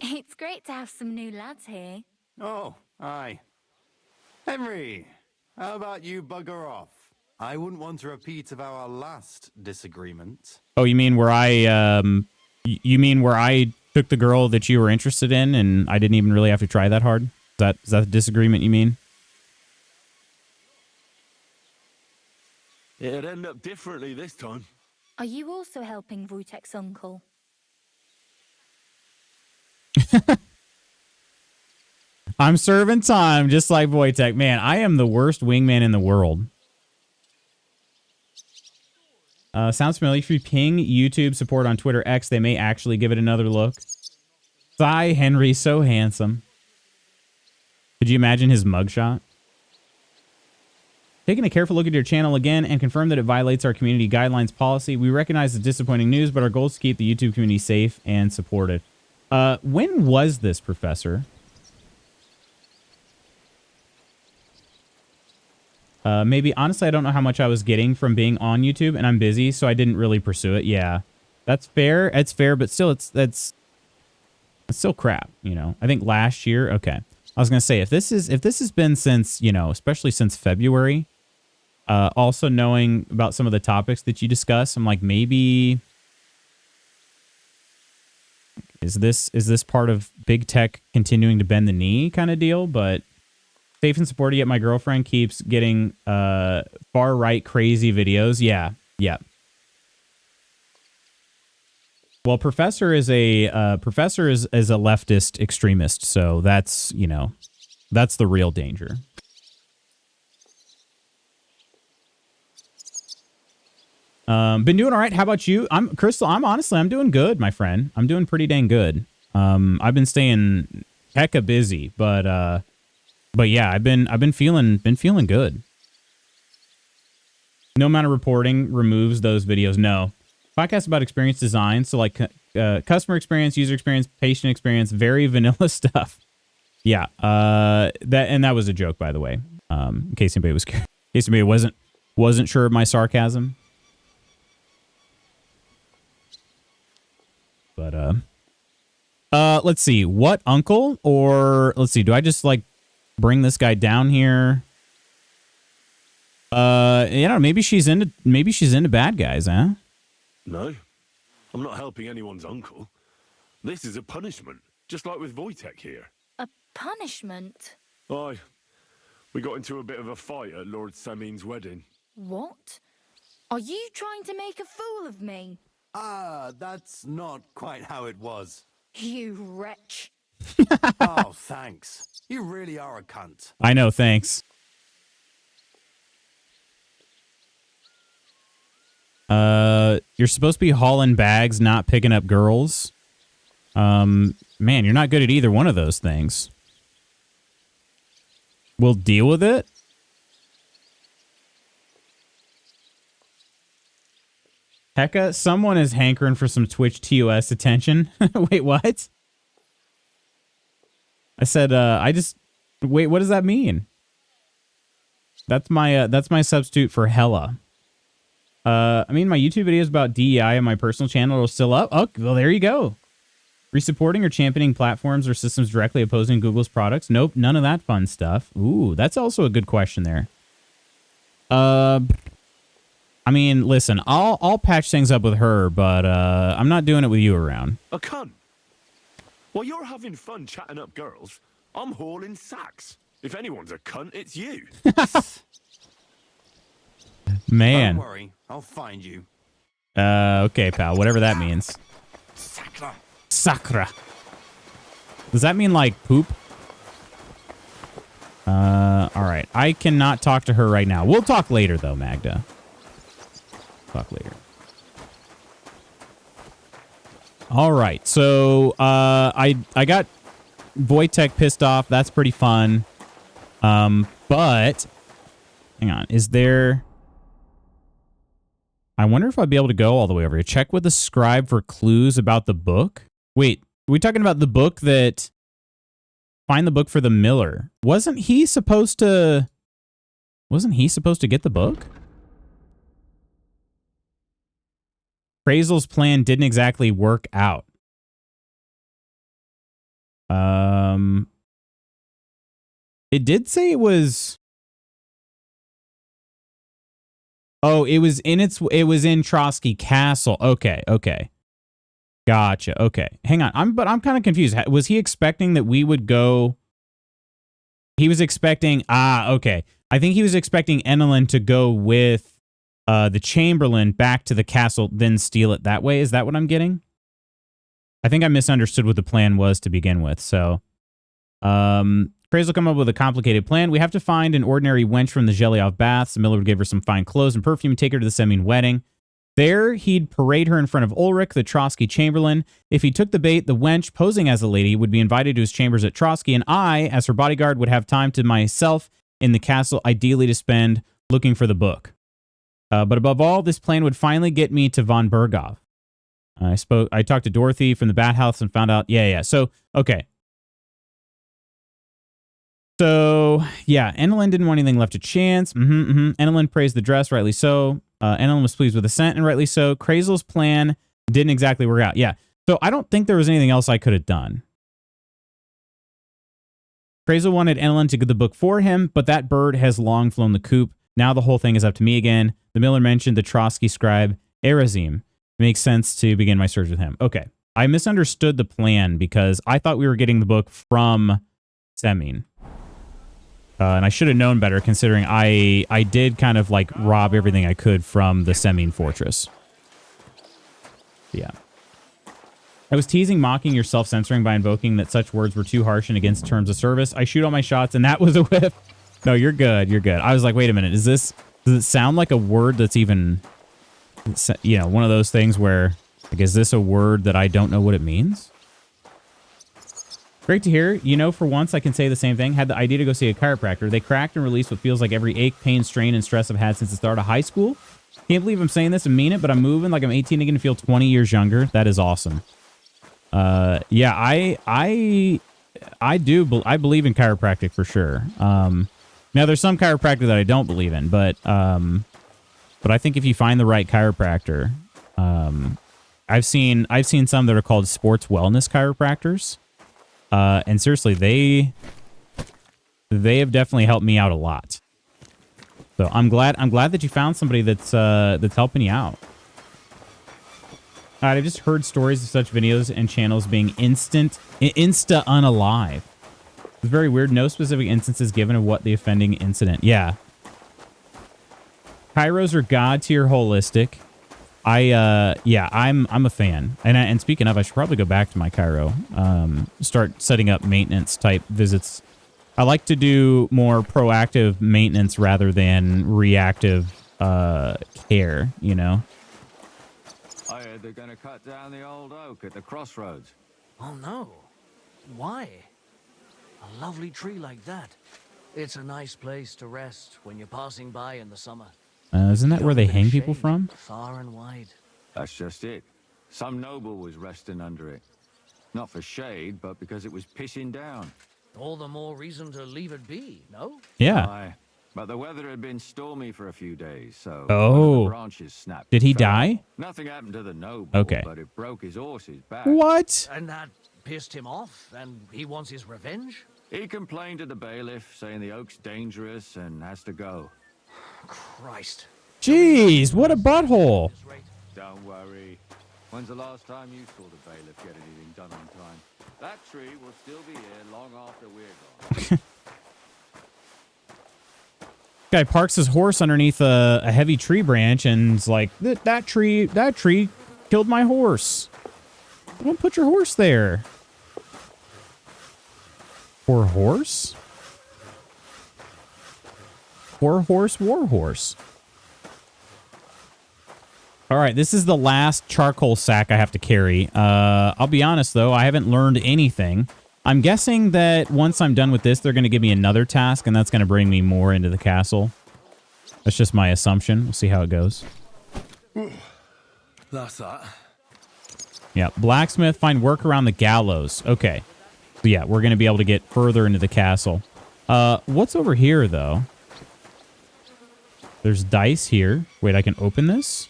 It's great to have some new lads here. Oh, aye. Henry, how about you bugger off? I wouldn't want a repeat of our last disagreement. Oh, you mean where I took the girl that you were interested in and I didn't even really have to try that hard? Is that the disagreement you mean? It'd end up differently this time. Are you also helping Wojtek's uncle? I'm serving time, just like Wojtek. Man, I am the worst wingman in the world. Sounds familiar. If you ping YouTube support on Twitter X, they may actually give it another look. Sigh, Henry, so handsome. Could you imagine his mugshot? Taking a careful look at your channel again and confirm that it violates our community guidelines policy. We recognize the disappointing news, but our goal is to keep the YouTube community safe and supported. When was this, Professor? Maybe, honestly, I don't know how much I was getting from being on YouTube, and I'm busy, so I didn't really pursue it. Yeah, that's fair. It's fair, but still, it's still crap, you know. I think last year, okay. I was gonna say if this has been since, you know, especially since February, also knowing about some of the topics that you discuss, I'm like, maybe is this part of big tech continuing to bend the knee kind of deal? But safe and supported, yet my girlfriend keeps getting far right crazy videos. Yeah. Well, Professor is a leftist extremist, so that's, you know, that's the real danger. Been doing all right. How about you? Crystal. I'm doing good, my friend. I'm doing pretty dang good. I've been staying hecka busy, but yeah, I've been feeling good. No amount of reporting removes those videos. No. Podcast about experience design. So like customer experience, user experience, patient experience, very vanilla stuff. Yeah. That was a joke, by the way. In case anybody was, in case anybody wasn't sure of my sarcasm. But let's see. What uncle? Or let's see. Do I just like bring this guy down here? You know, maybe she's into bad guys, huh? No, I'm not helping anyone's uncle. This is a punishment, just like with Wojtek here. A punishment? Aye. We got into a bit of a fight at Lord Semin's wedding. What? Are you trying to make a fool of me? Ah, that's not quite how it was. You wretch. Oh, thanks. You really are a cunt. I know, thanks. You're supposed to be hauling bags, not picking up girls. Man, you're not good at either one of those things. We'll deal with it. Hecka, someone is hankering for some Twitch TOS attention. Wait, what? I said, wait, what does that mean? That's my substitute for hella. I mean, my YouTube videos about DEI on my personal channel are still up. Oh, well, there you go. Resupporting or championing platforms or systems directly opposing Google's products? Nope, none of that fun stuff. Ooh, that's also a good question there. I mean, listen, I'll patch things up with her, but I'm not doing it with you around. A cunt. While you're having fun chatting up girls, I'm hauling sacks. If anyone's a cunt, it's you. Man. Don't worry, I'll find you. Okay, pal, whatever that means. Sacra. Sacra. Does that mean like poop? All right. I cannot talk to her right now. We'll talk later though, Magda. Talk later. All right. So, I got Wojtek pissed off. That's pretty fun. But hang on. Is there... I wonder if I'd be able to go all the way over here. Check with the scribe for clues about the book. Wait, are we talking about the book that... Find the book for the miller. Wasn't he supposed to get the book? Appraisal's plan didn't exactly work out. It did say it was... Oh, it was in Trosky Castle. Okay. Gotcha. Okay. Hang on. I'm kind of confused. Was he expecting that we would go... He was expecting... okay. I think he was expecting Enelin to go with the Chamberlain back to the castle, then steal it that way. Is that what I'm getting? I think I misunderstood what the plan was to begin with. So, Craze will come up with a complicated plan. We have to find an ordinary wench from the Zhelyov baths. The miller would give her some fine clothes and perfume and take her to the Semin wedding. There, he'd parade her in front of Ulrich, the Trosky Chamberlain. If he took the bait, the wench, posing as a lady, would be invited to his chambers at Trosky, and I, as her bodyguard, would have time to myself in the castle, ideally to spend looking for the book. But above all, this plan would finally get me to von Berghoff. I talked to Dorothy from the Bat House and found out, yeah. So, okay. So, yeah, Enelin didn't want anything left to chance. Enelin praised the dress, rightly so. Enelin was pleased with the scent, and rightly so. Crazel's plan didn't exactly work out. Yeah, so I don't think there was anything else I could have done. Crazel wanted Enelin to get the book for him, but that bird has long flown the coop. Now the whole thing is up to me again. The miller mentioned the Trosky scribe, Erazim. It makes sense to begin my search with him. Okay, I misunderstood the plan because I thought we were getting the book from Semin. And I should have known better considering I did kind of like rob everything I could from the Semin fortress. Yeah. I was teasing, mocking your self-censoring by invoking that such words were too harsh and against terms of service. I shoot all my shots and that was a whiff. No, you're good. You're good. I was like, wait a minute. Does it sound like a word that's even, you know, one of those things where, like, is this a word that I don't know what it means? Great to hear. You know, for once I can say the same thing. Had the idea to go see a chiropractor. They cracked and released what feels like every ache, pain, strain, and stress I've had since the start of high school. Can't believe I'm saying this and mean it, but I'm moving like I'm 18 again to feel 20 years younger. That is awesome. Yeah, I believe in chiropractic for sure. Now there's some chiropractic that I don't believe in, but I think if you find the right chiropractor, I've seen some that are called sports wellness chiropractors. And seriously, they have definitely helped me out a lot. So I'm glad that you found somebody that's helping you out. All right, I've just heard stories of such videos and channels being insta unalive. It's very weird. No specific instances given of what the offending incident. Yeah. Chiros are god tier holistic. I'm a fan. And speaking of, I should probably go back to my chiro. Start setting up maintenance type visits. I like to do more proactive maintenance rather than reactive care, you know. I heard they're going to cut down the old oak at the crossroads. Oh no. Why? A lovely tree like that. It's a nice place to rest when you're passing by in the summer. Isn't that where they hang people from? Far and wide. That's just it. Some noble was resting under it. Not for shade, but because it was pissing down. All the more reason to leave it be, no? Yeah. Aye. But the weather had been stormy for a few days, so Oh. one of the branches snapped. Did he and fell. die? Nothing happened to the noble, Okay. but it broke his horse's back. What? And that pissed him off, and he wants his revenge? He complained to the bailiff, saying the oak's dangerous and has to go. Christ. Jeez, what a butthole. Don't worry. When's the last time you saw the bailiff get anything done on time? That tree will still be here long after we're gone. Guy parks his horse underneath a heavy tree branch and is like, that tree killed my horse. Don't put your horse there. Poor horse? Poor horse, war horse. All right, this is the last charcoal sack I have to carry. I'll be honest, though, I haven't learned anything. I'm guessing that once I'm done with this, they're going to give me another task, and that's going to bring me more into the castle. That's just my assumption. We'll see how it goes. That's that. Yeah, blacksmith, find work around the gallows. Okay. So yeah, we're going to be able to get further into the castle. What's over here, though? There's dice here. Wait, I can open this?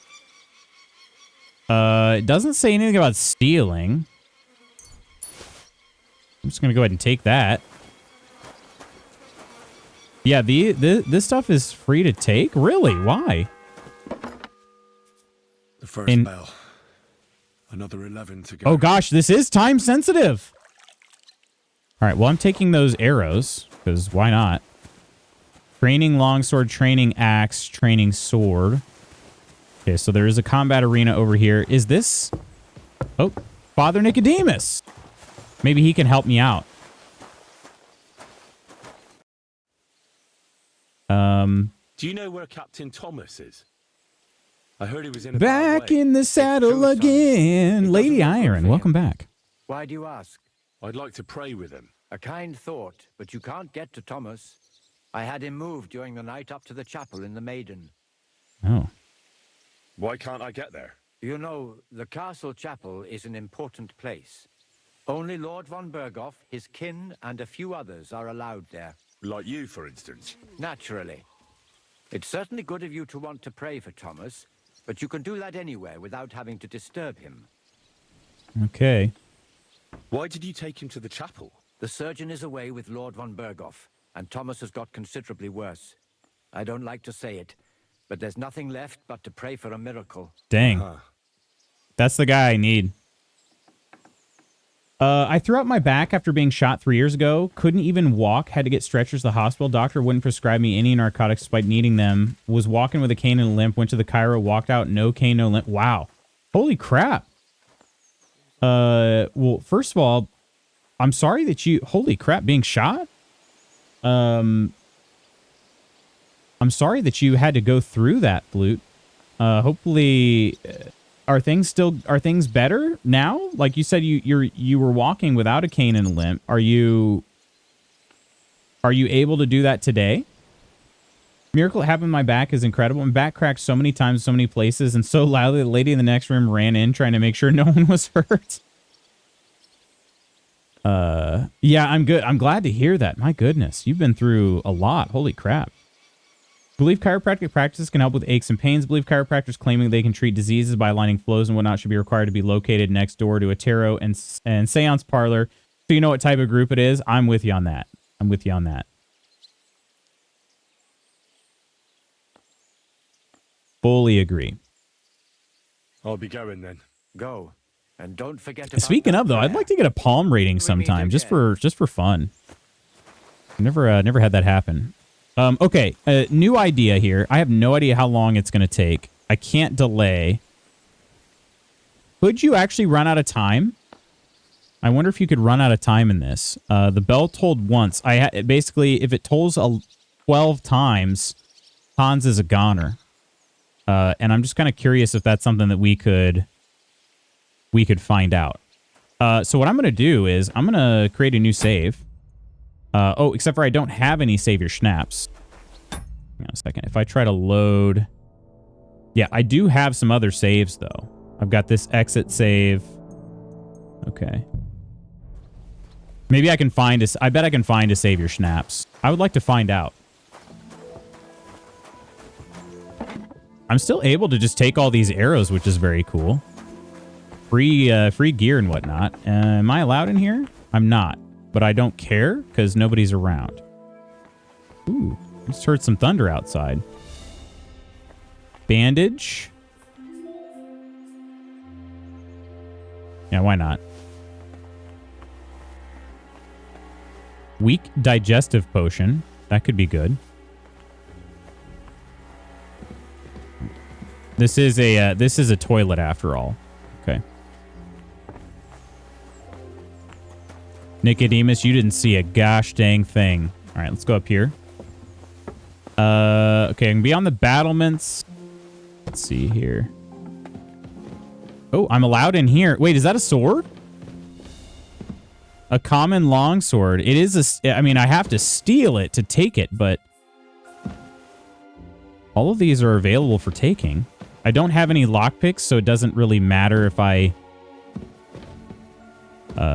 It doesn't say anything about stealing. I'm just going to go ahead and take that. Yeah, this stuff is free to take? Really? Why? The first bell. Another 11 to go. Oh gosh, this is time sensitive. All right, well, I'm taking those arrows, because why not? Training longsword, training axe, training sword. Okay, so there is a combat arena over here. Is this... Oh, Father Nicodemus. Maybe he can help me out. Do you know where Captain Thomas is? I heard he was in a Back in the saddle again. Lady Iron, welcome back. Why do you ask? I'd like to pray with him. A kind thought, but you can't get to Thomas. I had him moved during the night up to the chapel in the Maiden. Oh. Why can't I get there? You know, the castle chapel is an important place. Only Lord von Berghoff, his kin, and a few others are allowed there. Like you, for instance. Naturally. It's certainly good of you to want to pray for Thomas, but you can do that anywhere without having to disturb him. Okay. Why did you take him to the chapel? The surgeon is away with Lord von Berghoff, and Thomas has got considerably worse. I don't like to say it, but there's nothing left but to pray for a miracle. Dang. That's the guy I need. I threw out my back after being shot 3 years ago. Couldn't even walk. Had to get stretchers to the hospital. Doctor wouldn't prescribe me any narcotics despite needing them. Was walking with a cane and a limp. Went to the chiro. Walked out. No cane, no limp. Wow. Holy crap. Well, first of all, I'm sorry that you... Holy crap, being shot? I'm sorry that you had to go through that, Flute. Hopefully are things better now? Like you said, you were walking without a cane and a limp. Are you able to do that today? Miracle that happened in my back is incredible. My back cracked so many times, so many places, and so loudly the lady in the next room ran in trying to make sure no one was hurt. Yeah, I'm good. I'm glad to hear that. My goodness, you've been through a lot. Holy crap. Believe chiropractic practices can help with aches and pains. Believe chiropractors claiming they can treat diseases by aligning flows and whatnot should be required to be located next door to a tarot and seance parlor. So you know what type of group it is? I'm with you on that. I'm with you on that. Fully agree. I'll be going then. Go. And don't forget about Speaking of though, I'd like to get a palm rating sometime just for fun. Never had that happen. Okay, new idea here. I have no idea how long it's going to take. I can't delay. Could you actually run out of time? I wonder if you could run out of time in this. The bell tolled once. Basically, if it tolls 12 times, Hans is a goner. And I'm just kind of curious if that's something that we could find out. So what I'm going to do is I'm going to create a new save. Oh, except for I don't have any save your snaps. Hang on a second. If I try to load... Yeah, I do have some other saves, though. I've got this exit save. Okay. Maybe I can find a... I bet I can find a save your snaps. I would like to find out. I'm still able to just take all these arrows, which is very cool. Free gear and whatnot. Am I allowed in here? I'm not. But I don't care because nobody's around. Ooh, just heard some thunder outside. Bandage. Yeah, why not? Weak digestive potion. That could be good. This is a toilet after all. Okay. Nicodemus, you didn't see a gosh dang thing. All right, let's go up here. Okay, I can be on the battlements. Let's see here. Oh, I'm allowed in here. Wait, is that a sword? A common longsword. It is a... I mean, I have to steal it to take it, but... all of these are available for taking. I don't have any lockpicks, so it doesn't really matter if I...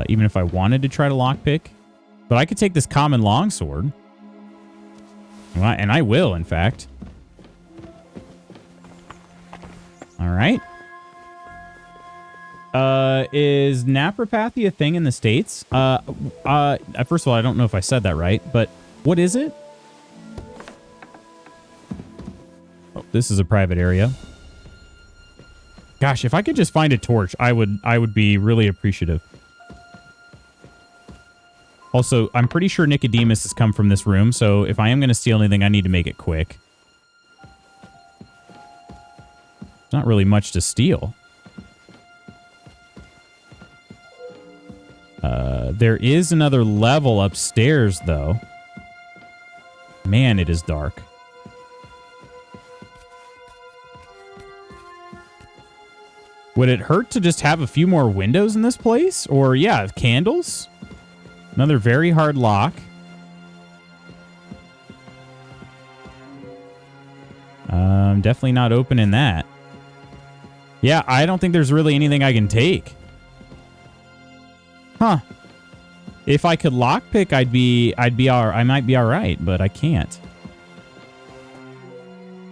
even if I wanted to try to lockpick. But I could take this common longsword. And I will, in fact. All right. Is naturopathy a thing in the States? First of all, I don't know if I said that right, but what is it? Oh, this is a private area. Gosh, if I could just find a torch, I would be really appreciative. Also, I'm pretty sure Nicodemus has come from this room, so if I am going to steal anything, I need to make it quick. There's not really much to steal. There is another level upstairs, though. Man, it is dark. Would it hurt to just have a few more windows in this place? Or, yeah, candles? Another very hard lock. Definitely not opening that. Yeah, I don't think there's really anything I can take. Huh. If I could lockpick, I might be all right, but I can't.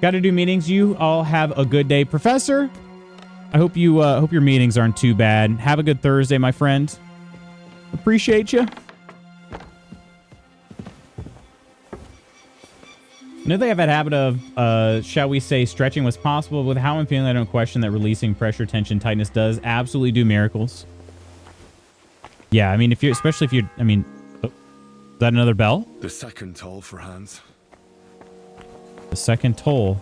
Got to do meetings. You all have a good day, Professor. I hope your meetings aren't too bad. Have a good Thursday, my friend. Appreciate you. I know they have that habit of, shall we say, stretching what's possible. With how I'm feeling, I don't question that releasing pressure, tension, tightness does absolutely do miracles. Yeah, I mean, especially if you're, I mean, oh, is that another bell? The second toll for Hans. The second toll.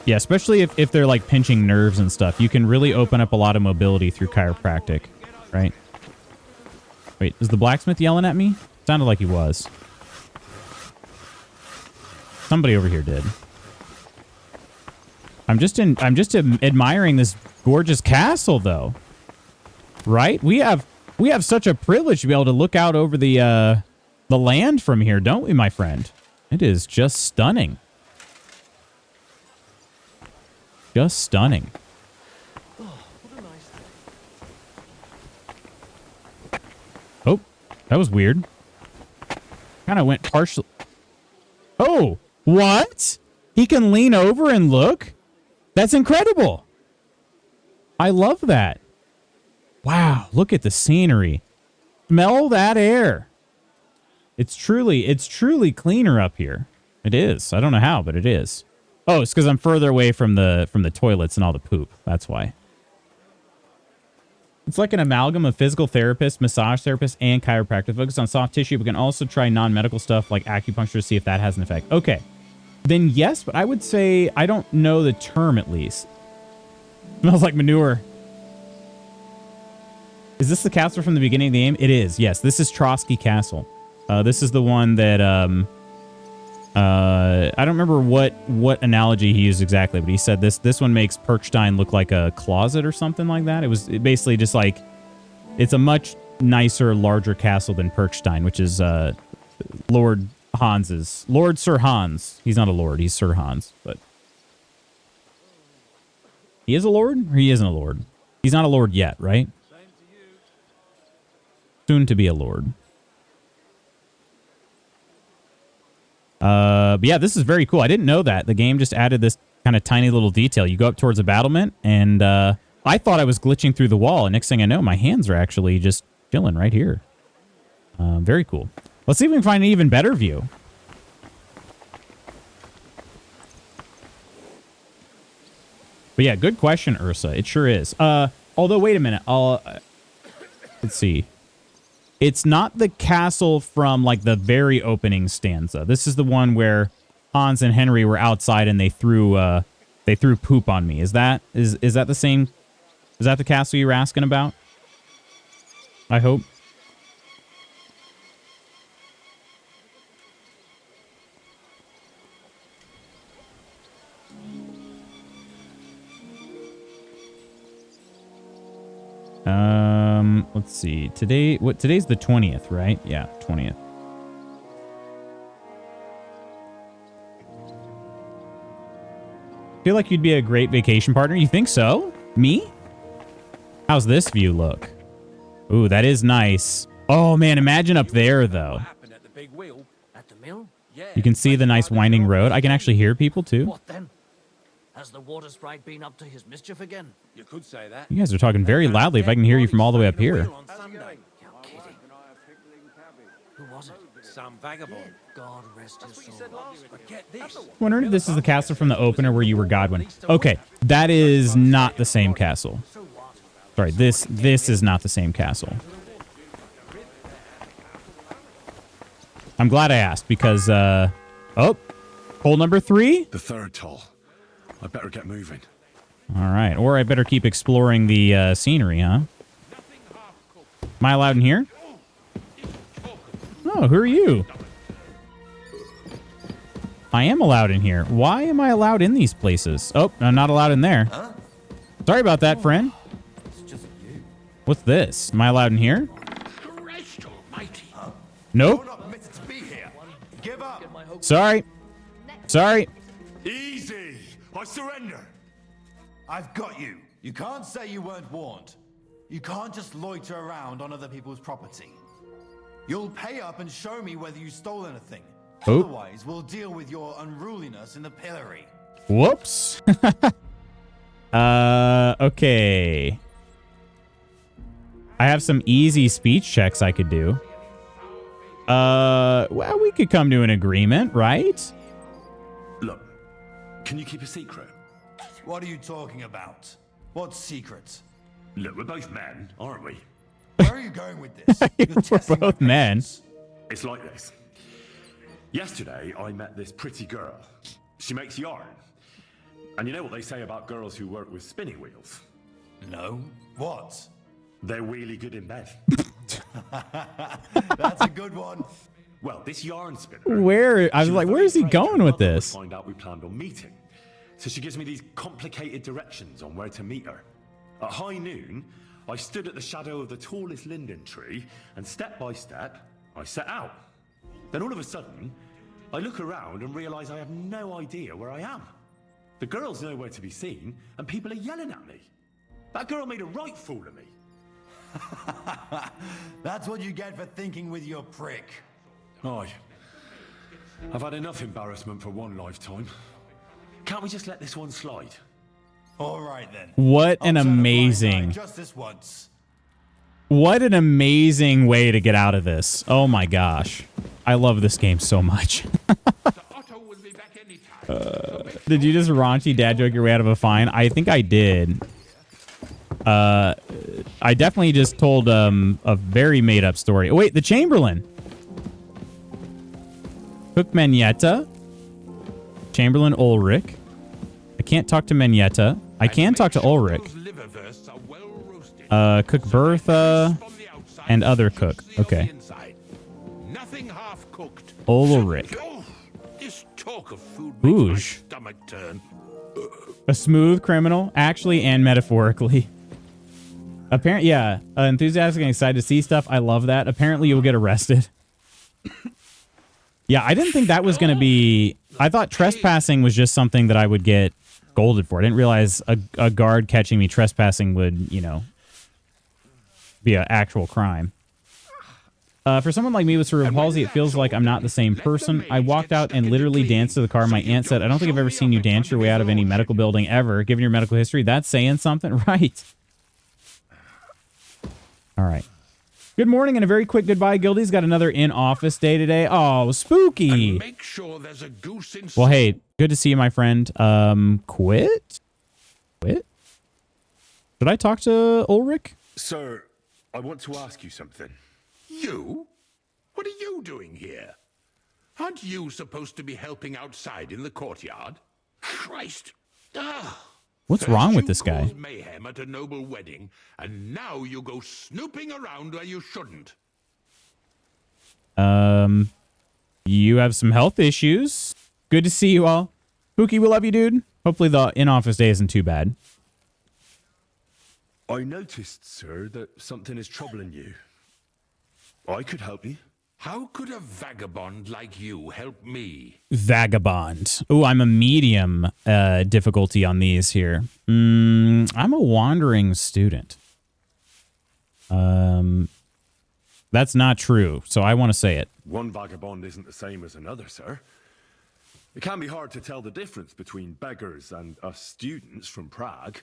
Yeah, especially if they're like pinching nerves and stuff, you can really open up a lot of mobility through chiropractic, right? Wait, is the blacksmith yelling at me? Sounded like he was. Somebody over here did. I'm just admiring this gorgeous castle, though. Right? We have such a privilege to be able to look out over the land from here, don't we, my friend? It is just stunning. Just stunning. Oh, that was weird. Kind of went partial. Oh, what? He can lean over and look? That's incredible. I love that. Wow, look at the scenery. Smell that air. It's truly cleaner up here. It is. I don't know how, but it is. Oh, it's because I'm further away from the toilets and all the poop. That's why. It's like an amalgam of physical therapists, massage therapists, and chiropractor. Focus on soft tissue, but can also try non-medical stuff like acupuncture to see if that has an effect. Okay. Then yes, but I would say I don't know the term at least. Smells like manure. Is this the castle from the beginning of the game? It is. Yes, this is Trosky Castle. This is the one that I don't remember what analogy he used exactly, but he said this one makes Perkstein look like a closet or something like that. It was basically just like it's a much nicer, larger castle than Perkstein, which is Lord Sir Hans. He's not a lord, he's Sir Hans, but he is a lord or he isn't a lord. He's not a lord yet, right? Soon to be a lord. But yeah, this is very cool. I didn't know that. The game just added this kind of tiny little detail. You go up towards a battlement, and I thought I was glitching through the wall, and next thing I know, my hands are actually just chilling right here. Very cool. Let's see if we can find an even better view. But yeah, good question, Ursa. It sure is. Although, wait a minute. Let's see. It's not the castle from, like, the very opening stanza. This is the one where Hans and Henry were outside and they threw poop on me. Is that the same? Is that the castle you were asking about? I hope. Let's see. Today's the 20th, right? Yeah, 20th. Feel like you'd be a great vacation partner. You think so? Me? How's this view look? Ooh, that is nice. Oh man, imagine up there though. At the mill? Yeah. You can see the nice winding road. I can actually hear people too. What then? Has the water sprite been up to his mischief again? You could say that. You guys are talking very loudly if I can hear you from all the way up here. You're kidding. Who was it? Some vagabond. God rest his soul. But get this. Wondering if this is the castle from the opener where you were Godwin. Okay, that is not the same castle. Sorry, this is not the same castle. I'm glad I asked because, oh, hole number 3? The third toll. I better get moving. All right, or I better keep exploring the scenery, huh? Am I allowed in here? Oh, who are you? I am allowed in here. Why am I allowed in these places? Oh, I'm not allowed in there. Sorry about that, friend. What's this? Am I allowed in here? Nope. Give up. Sorry. Sorry. Easy! I surrender! I've got you. You can't say you weren't warned. You can't just loiter around on other people's property. You'll pay up and show me whether you stole anything. Oh. Otherwise, we'll deal with your unruliness in the pillory. Whoops. Okay. I have some easy speech checks I could do. Well, we could come to an agreement, right? Look, can you keep a secret? What are you talking about? What secret? Look, we're both men, aren't we? Where are you going with this? You're We're testing my both men. patience. It's like this. Yesterday, I met this pretty girl. She makes yarn. And you know what they say about girls who work with spinning wheels? No. What? They're really good in bed. That's a good one. Well, this yarn spinner. Where? I was like, where is he going with this? Find out we planned on meeting. So she gives me these complicated directions on where to meet her. At high noon, I stood at the shadow of the tallest linden tree, and step by step, I set out. Then all of a sudden, I look around and realize I have no idea where I am. The girl's nowhere to be seen, and people are yelling at me. That girl made a right fool of me. That's what you get for thinking with your prick. Aye. I've had enough embarrassment for one lifetime. Can't we just let this one slide? All right then. What I'll an turn a blind eye amazing, just this once. what an amazing way to get out of this. Oh my gosh. I love this game so much. Did you just raunchy dad joke your way out of a fine? I think I did. I definitely just told a very made up story. Oh, wait, the Chamberlain. Cook Menetta. Chamberlain Ulrich. I can't talk to Menetta. I can talk to Ulrich. Cook Bertha and other cook. Okay. Nothing half cooked. Ulrich. This talk of food makes my Boosh. stomach turn. A smooth criminal, actually and metaphorically. Apparently, yeah. Enthusiastic and excited to see stuff. I love that. Apparently, you'll get arrested. Yeah, I didn't think that was going to be... I thought trespassing was just something that I would get golded for. I didn't realize a guard catching me trespassing would, you know, be an actual crime. For someone like me with cerebral palsy, it feels like I'm not the same person. I walked out and literally danced to the car. My aunt said, I don't think I've ever seen you dance your way out of any medical building ever, given your medical history. That's saying something, right? All right. Good morning and a very quick goodbye. Gildy's got another in-office day today. Oh, spooky. And make sure there's a goose in Well, hey, good to see you, my friend. Quit? Quit? Did I talk to Ulrich? Sir, I want to ask you something. You? What are you doing here? Aren't you supposed to be helping outside in the courtyard? Christ. Ah. What's wrong with this guy? Mayhem at a noble wedding, and now you go snooping around where you shouldn't. You have some health issues. Good to see you all. Pookie, we love you, dude. Hopefully the in-office day isn't too bad. I noticed, sir, that something is troubling you. I could help you. How could a vagabond like you help me? Vagabond. Oh, I'm a medium difficulty on these here. I'm a wandering student. That's not true, so I want to say it. One vagabond isn't the same as another, sir. It can be hard to tell the difference between beggars and us students from Prague,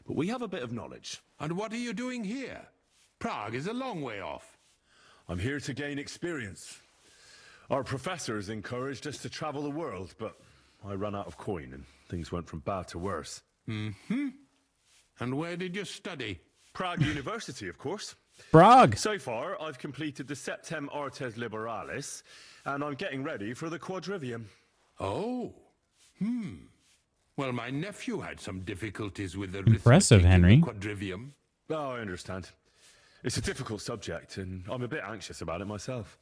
but we have a bit of knowledge. And what are you doing here? Prague is a long way off. I'm here to gain experience. Our professors encouraged us to travel the world, but I ran out of coin and things went from bad to worse. Mm-hmm. And where did you study? Prague University, of course. Prague. So far, I've completed the Septem Artes Liberalis, and I'm getting ready for the Quadrivium. Oh. Well, my nephew had some difficulties with the Impressive, Henry. Quadrivium. Oh, I understand. It's a difficult subject, and I'm a bit anxious about it myself.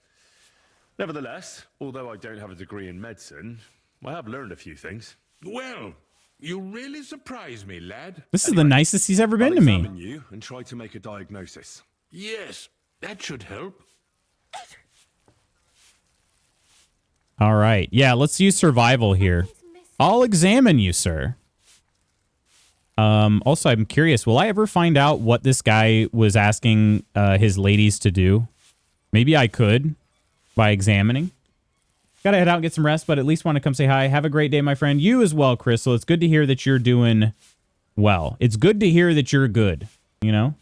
Nevertheless, although I don't have a degree in medicine, I have learned a few things. Well, you really surprise me, lad. This is the nicest he's ever been to me. I'll examine you and try to make a diagnosis. Yes, that should help. All right. Yeah, let's use survival here. I'll examine you, sir. Also, I'm curious, will I ever find out what this guy was asking his ladies to do? Maybe I could by examining. Gotta head out and get some rest, but at least want to come say hi. Have a great day, my friend. You as well, Crystal. It's good to hear that you're doing well. It's good to hear that you're good, you know?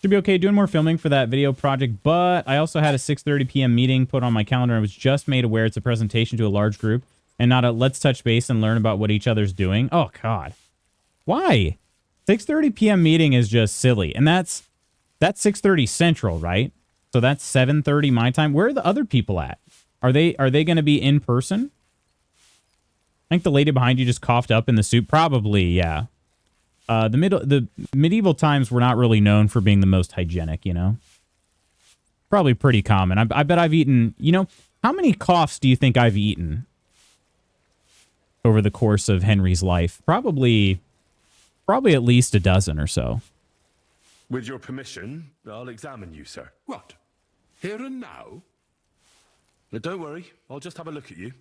Should be okay doing more filming for that video project, but I also had a 6:30 p.m. meeting put on my calendar. I was just made aware it's a presentation to a large group and not a let's touch base and learn about what each other's doing. Oh, God. Why? 6:30 p.m. meeting is just silly. And that's 6:30 Central, right? So that's 7:30 my time. Where are the other people at? Are they going to be in person? I think the lady behind you just coughed up in the soup. Probably, yeah. The medieval times were not really known for being the most hygienic, you know? Probably pretty common. I bet I've eaten, you know, how many coughs do you think I've eaten over the course of Henry's life? Probably at least a dozen or so. With your permission, I'll examine you, sir. What? Here and now? But don't worry, I'll just have a look at you.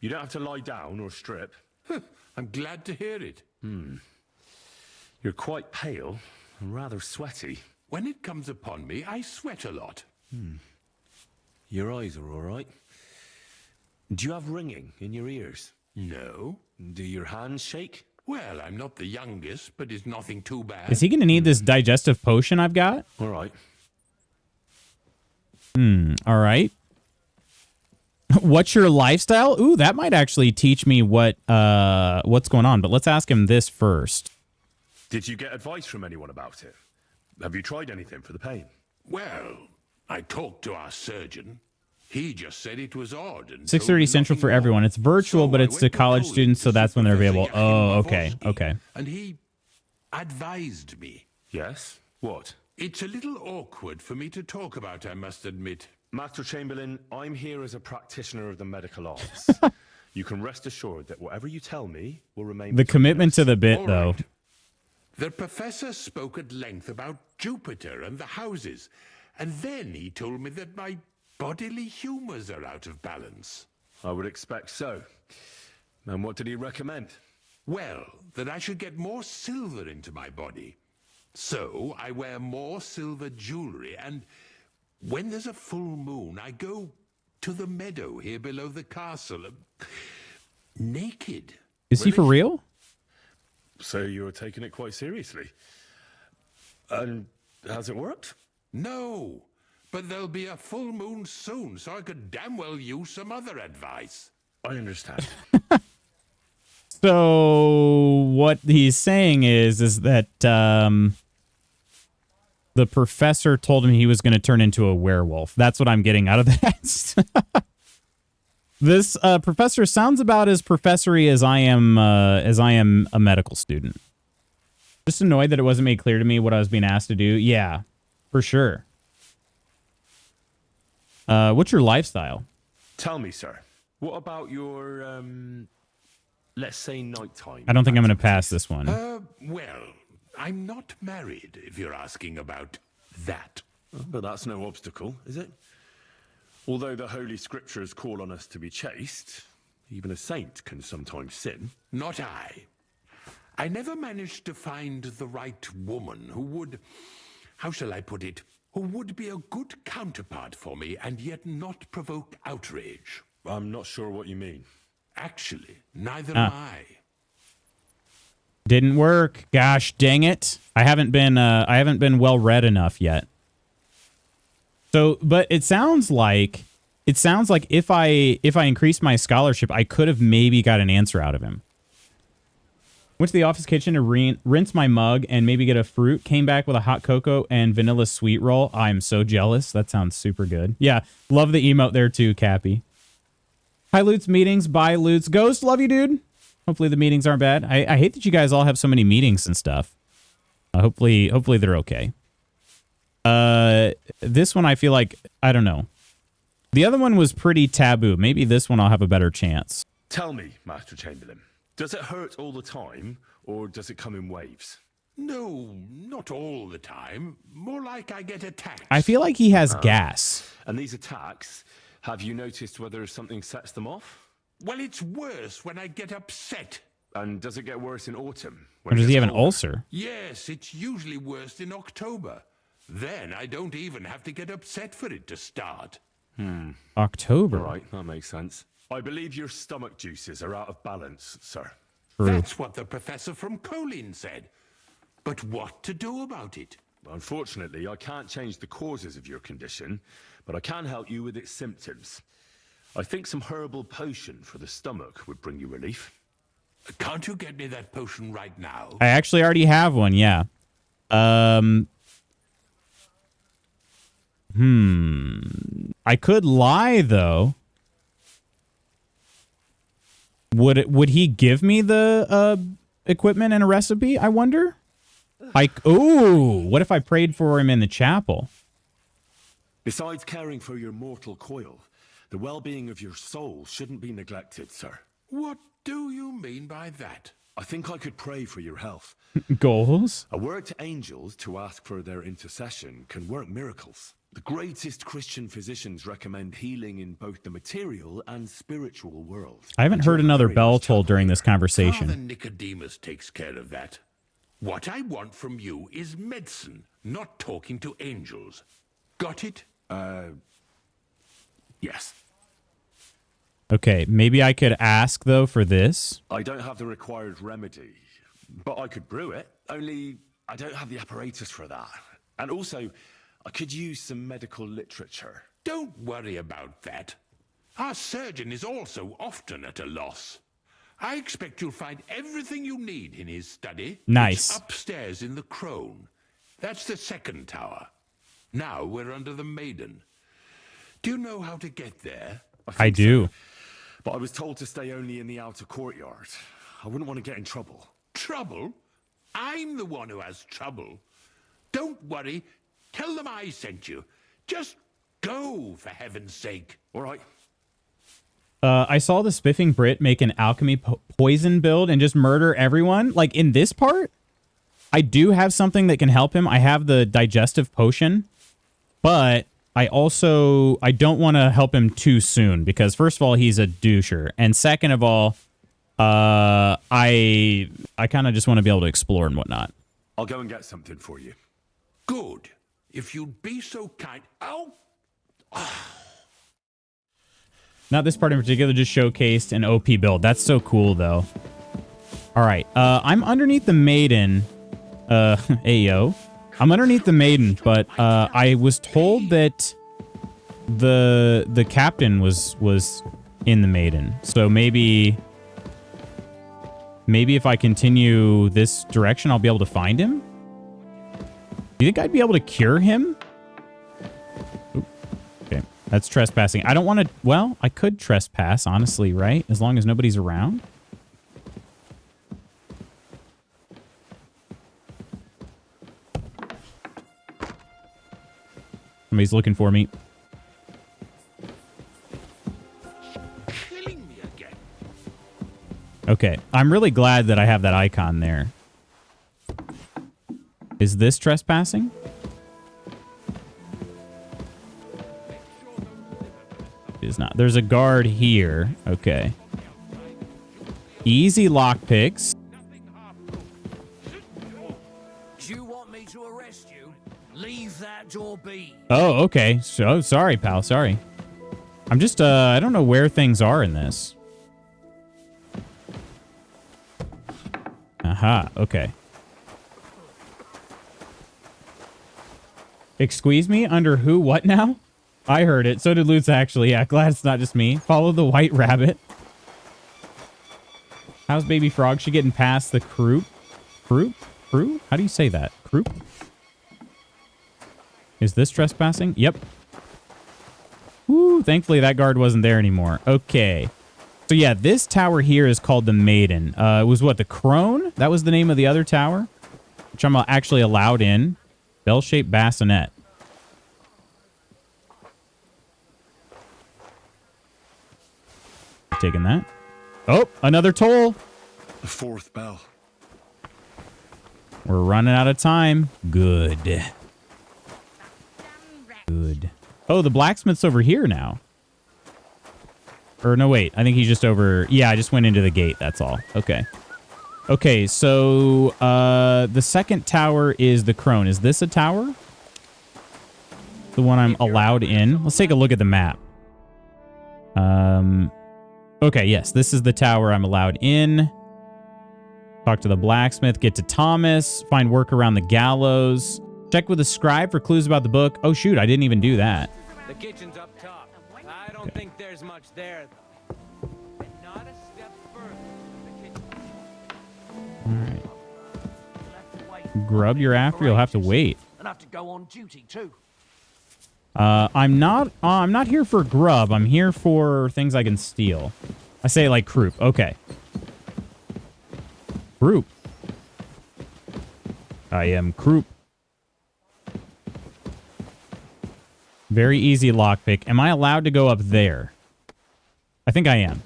You don't have to lie down or strip. I'm glad to hear it. You're quite pale and rather sweaty. When it comes upon me, I sweat a lot. Your eyes are all right. Do you have ringing in your ears? No. Do your hands shake? Well, I'm not the youngest, but it's nothing too bad. Is he going to need this digestive potion I've got? All right. All right. What's your lifestyle? Ooh, that might actually teach me what's going on. But let's ask him this first. Did you get advice from anyone about it? Have you tried anything for the pain? Well, I talked to our surgeon. He just said it was odd. And 6:30 Central for everyone. It's virtual, but it's to college students, so that's when they're available. Oh, okay, okay. And he advised me. Yes? What? It's a little awkward for me to talk about, I must admit. Master Chamberlain, I'm here as a practitioner of the medical arts. You can rest assured that whatever you tell me will remain... The commitment to the bit, All though. right. The professor spoke at length about Jupiter and the houses, and then he told me that my bodily humors are out of balance. I would expect so. And what did he recommend? Well, that I should get more silver into my body. So I wear more silver jewelry, and when there's a full moon, I go to the meadow here below the castle, naked. Is he for real? So you're taking it quite seriously. And has it worked? No, but there'll be a full moon soon, so I could damn well use some other advice. I understand. So what he's saying is that the professor told him he was going to turn into a werewolf. That's what I'm getting out of that. This professor sounds about as professory as I am a medical student. Just annoyed that it wasn't made clear to me what I was being asked to do. Yeah, for sure. What's your lifestyle? Tell me, sir, what about your, let's say, nighttime? I don't think I'm going to pass this one. Well, I'm not married, if you're asking about that. But that's no obstacle, is it? Although the Holy Scriptures call on us to be chaste, even a saint can sometimes sin. Not I. I never managed to find the right woman who would, how shall I put it, who would be a good counterpart for me and yet not provoke outrage. I'm not sure what you mean. Actually, neither am I. Didn't work. Gosh dang it. I haven't been well read enough yet. So, but it sounds like if I increased my scholarship, I could have maybe got an answer out of him. Went to the office kitchen to rinse my mug and maybe get a fruit. Came back with a hot cocoa and vanilla sweet roll. I'm so jealous. That sounds super good. Yeah, love the emote there too, Cappy. Hi, Loots meetings. Bye, Loots. Ghost, love you, dude. Hopefully the meetings aren't bad. I hate that you guys all have so many meetings and stuff. Hopefully they're okay. This one I feel like, I don't know. The other one was pretty taboo. Maybe this one I'll have a better chance. Tell me, Master Chamberlain, does it hurt all the time, or does it come in waves? No, not all the time. More like I get attacked. I feel like he has gas. And these attacks, have you noticed whether something sets them off? Well, it's worse when I get upset. And does it get worse in autumn? Or does he have an ulcer? Yes, it's usually worst in October. Then I don't even have to get upset for it to start. October. Right, that makes sense. I believe your stomach juices are out of balance, sir. True. That's what the professor from Colin said. But what to do about it? Unfortunately, I can't change the causes of your condition, but I can help you with its symptoms. I think some herbal potion for the stomach would bring you relief. Can't you get me that potion right now? I actually already have one, yeah. I could lie though. Would he give me the equipment and a recipe? I wonder. What if I prayed for him in the chapel? Besides caring for your mortal coil, the well-being of your soul shouldn't be neglected, sir. What do you mean by that? I think I could pray for your health. Goals? A word to angels to ask for their intercession can work miracles. The greatest Christian physicians recommend healing in both the material and spiritual world. I haven't heard another bell toll during this conversation. Father Nicodemus takes care of that. What I want from you is medicine, not talking to angels. Got it? Yes. Okay, maybe I could ask, though, for this. I don't have the required remedy, but I could brew it. Only I don't have the apparatus for that. And also, I could use some medical literature. Don't worry about that. Our surgeon is also often at a loss. I expect you'll find everything you need in his study. Nice. It's upstairs in the Crone. That's the second tower. Now we're under the Maiden. Do you know how to get there? I do. So, but I was told to stay only in the outer courtyard. I wouldn't want to get in trouble. Trouble? I'm the one who has trouble. Don't worry. Tell them I sent you. Just go, for heaven's sake. All right. I saw the Spiffing Brit make an alchemy poison build and just murder everyone. Like, in this part, I do have something that can help him. I have the digestive potion, but I don't want to help him too soon because, first of all, he's a doucher. And second of all, I kind of just want to be able to explore and whatnot. I'll go and get something for you. Good. If you'd be so kind. Ow! Not this part in particular, just showcased an OP build. That's so cool, though. All right. I'm underneath the Maiden. Ayo. I'm underneath the Maiden, but I was told that the captain was in the Maiden. So maybe if I continue this direction, I'll be able to find him. Do you think I'd be able to cure him? Oop. Okay, that's trespassing. I don't want to... Well, I could trespass, honestly, right? As long as nobody's around. Somebody's looking for me. Killing me again. Okay, I'm really glad that I have that icon there. Is this trespassing? It is not. There's a guard here. Okay. Easy lockpicks. Do you want me to arrest you? Leave that door be. Oh, okay. So sorry, pal. Sorry. I'm just, I don't know where things are in this. Aha. Okay. Excuse me? Under who? What now? I heard it. So did Lutz, actually. Yeah, glad it's not just me. Follow the white rabbit. How's Baby Frog? She getting past the croup? Croup? Crew? How do you say that? Croup? Is this trespassing? Yep. Woo, thankfully that guard wasn't there anymore. Okay. So yeah, this tower here is called the Maiden. It was what, the Crone? That was the name of the other tower? Which I'm actually allowed in. Bell-shaped bassinet. Taking that. Oh, another toll. The fourth bell. We're running out of time. Good. Good. Oh, the blacksmith's over here now. Or no, wait. I think he's just over... Yeah, I just went into the gate. That's all. Okay. Okay, so the second tower is the Crone. Is this a tower? The one I'm allowed in? Let's take a look at the map. Okay, yes. This is the tower I'm allowed in. Talk to the blacksmith. Get to Thomas. Find work around the gallows. Check with the scribe for clues about the book. Oh, shoot. I didn't even do that. The kitchen's up top. I don't think there's much there, though. And not a step further. All right. Grub, you're after. You'll have to wait. And have to go on duty too. I'm not here for grub. I'm here for things I can steal. I say like croup. Okay. Croup. I am croup. Very easy lockpick. Am I allowed to go up there? I think I am.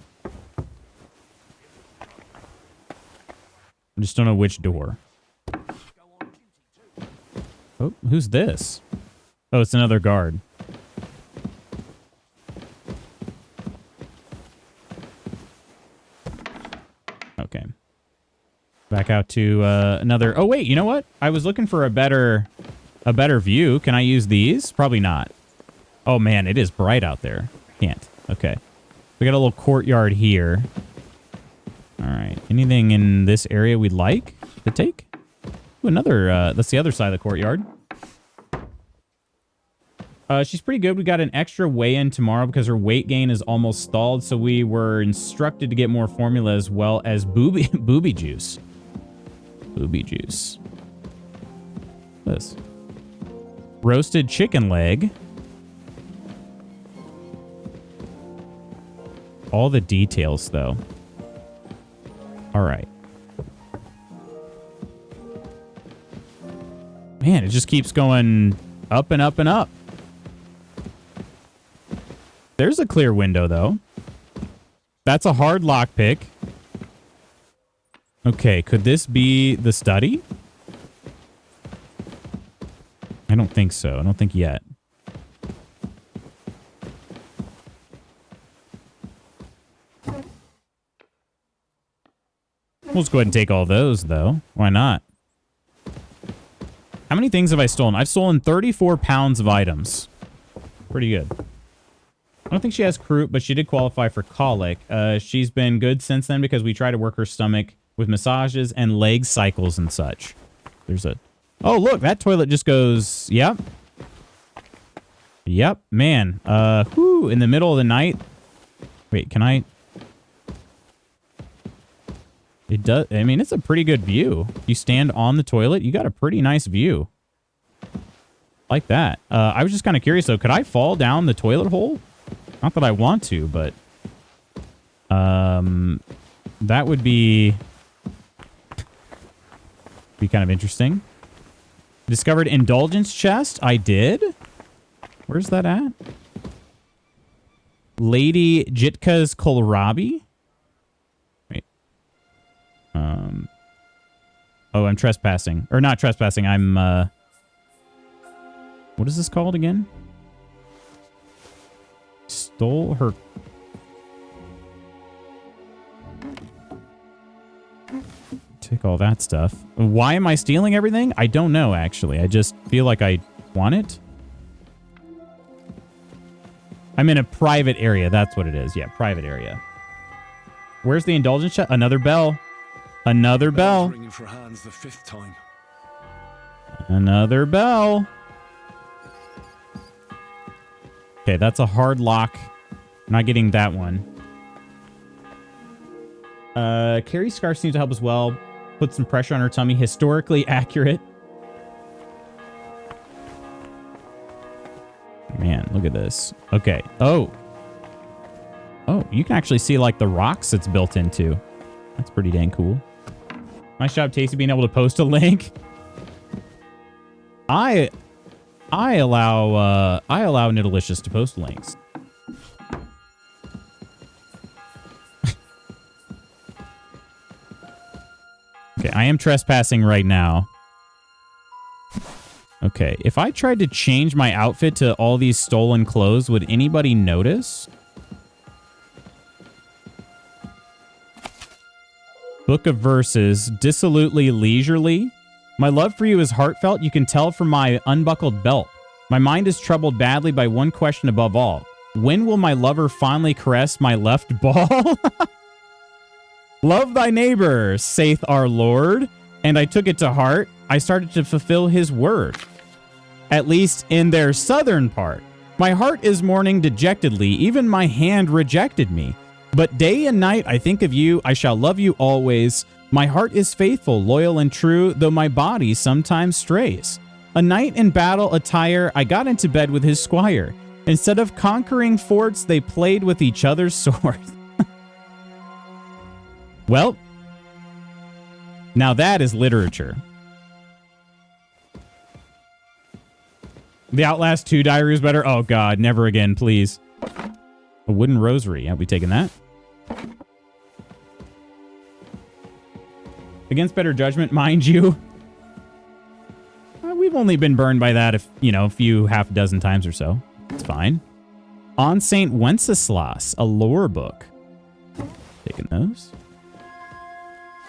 I just don't know which door. Oh, who's this? Oh, it's another guard. Okay. Back out to another... Oh, wait, you know what? I was looking for a better view. Can I use these? Probably not. Oh, man, it is bright out there. Can't. Okay. We got a little courtyard here. All right. Anything in this area we'd like to take? Ooh, another... that's the other side of the courtyard. She's pretty good. We got an extra weigh-in tomorrow because her weight gain is almost stalled, so we were instructed to get more formula as well as booby juice. Booby juice. This. Roasted chicken leg. All the details, though. All right. Man, it just keeps going up and up and up. There's a clear window, though. That's a hard lockpick. Okay, could this be the study? I don't think so. I don't think yet. We'll just go ahead and take all those, though. Why not? How many things have I stolen? I've stolen 34 pounds of items. Pretty good. I don't think she has croup, but she did qualify for colic. She's been good since then because we try to work her stomach with massages and leg cycles and such. There's a... Oh, look, that toilet just goes... Yep. Yep, man. Whoo, in the middle of the night. Wait, can I... It does... I mean, it's a pretty good view. You stand on the toilet, you got a pretty nice view. Like that. I was just kind of curious, though. Could I fall down the toilet hole? Not that I want to, but... that would be kind of interesting. Discovered indulgence chest. I did. Where's that at? Lady Jitka's kohlrabi. Wait. Oh, I'm trespassing. Or not trespassing. I'm, what is this called again? Stole her... Take all that stuff. Why am I stealing everything? I don't know, actually. I just feel like I want it. I'm in a private area. That's what it is. Yeah, private area. Where's the indulgence shot? Another bell. Another bell. Ringing for Hans the 5th time. Another bell. Okay, that's a hard lock. Not getting that one. Carrie's scarf seems to help as well. Put some pressure on her tummy. Historically accurate. Man, look at this. Okay. Oh. Oh, you can actually see, like, the rocks it's built into. That's pretty dang cool. Nice job, Tasty, being able to post a link. I allow Nidalicious to post links. Okay, I am trespassing right now. Okay, if I tried to change my outfit to all these stolen clothes, would anybody notice? Book of Verses, dissolutely leisurely. My love for you is heartfelt. You can tell from my unbuckled belt. My mind is troubled badly by one question above all. When will my lover finally caress my left ball? Love thy neighbor, saith our Lord. And I took it to heart. I started to fulfill his word. At least in their southern part. My heart is mourning dejectedly. Even my hand rejected me. But day and night I think of you. I shall love you always. My heart is faithful, loyal, and true, though my body sometimes strays. A knight in battle attire, I got into bed with his squire. Instead of conquering forts, they played with each other's swords. Well, now that is literature. The Outlast 2 diary is better. Oh, God. Never again, please. A wooden rosary. Yeah, we taking that. Against better judgment, mind you. We've only been burned by that, a few half dozen times or so. It's fine. On St. Wenceslas, a lore book. Taking those.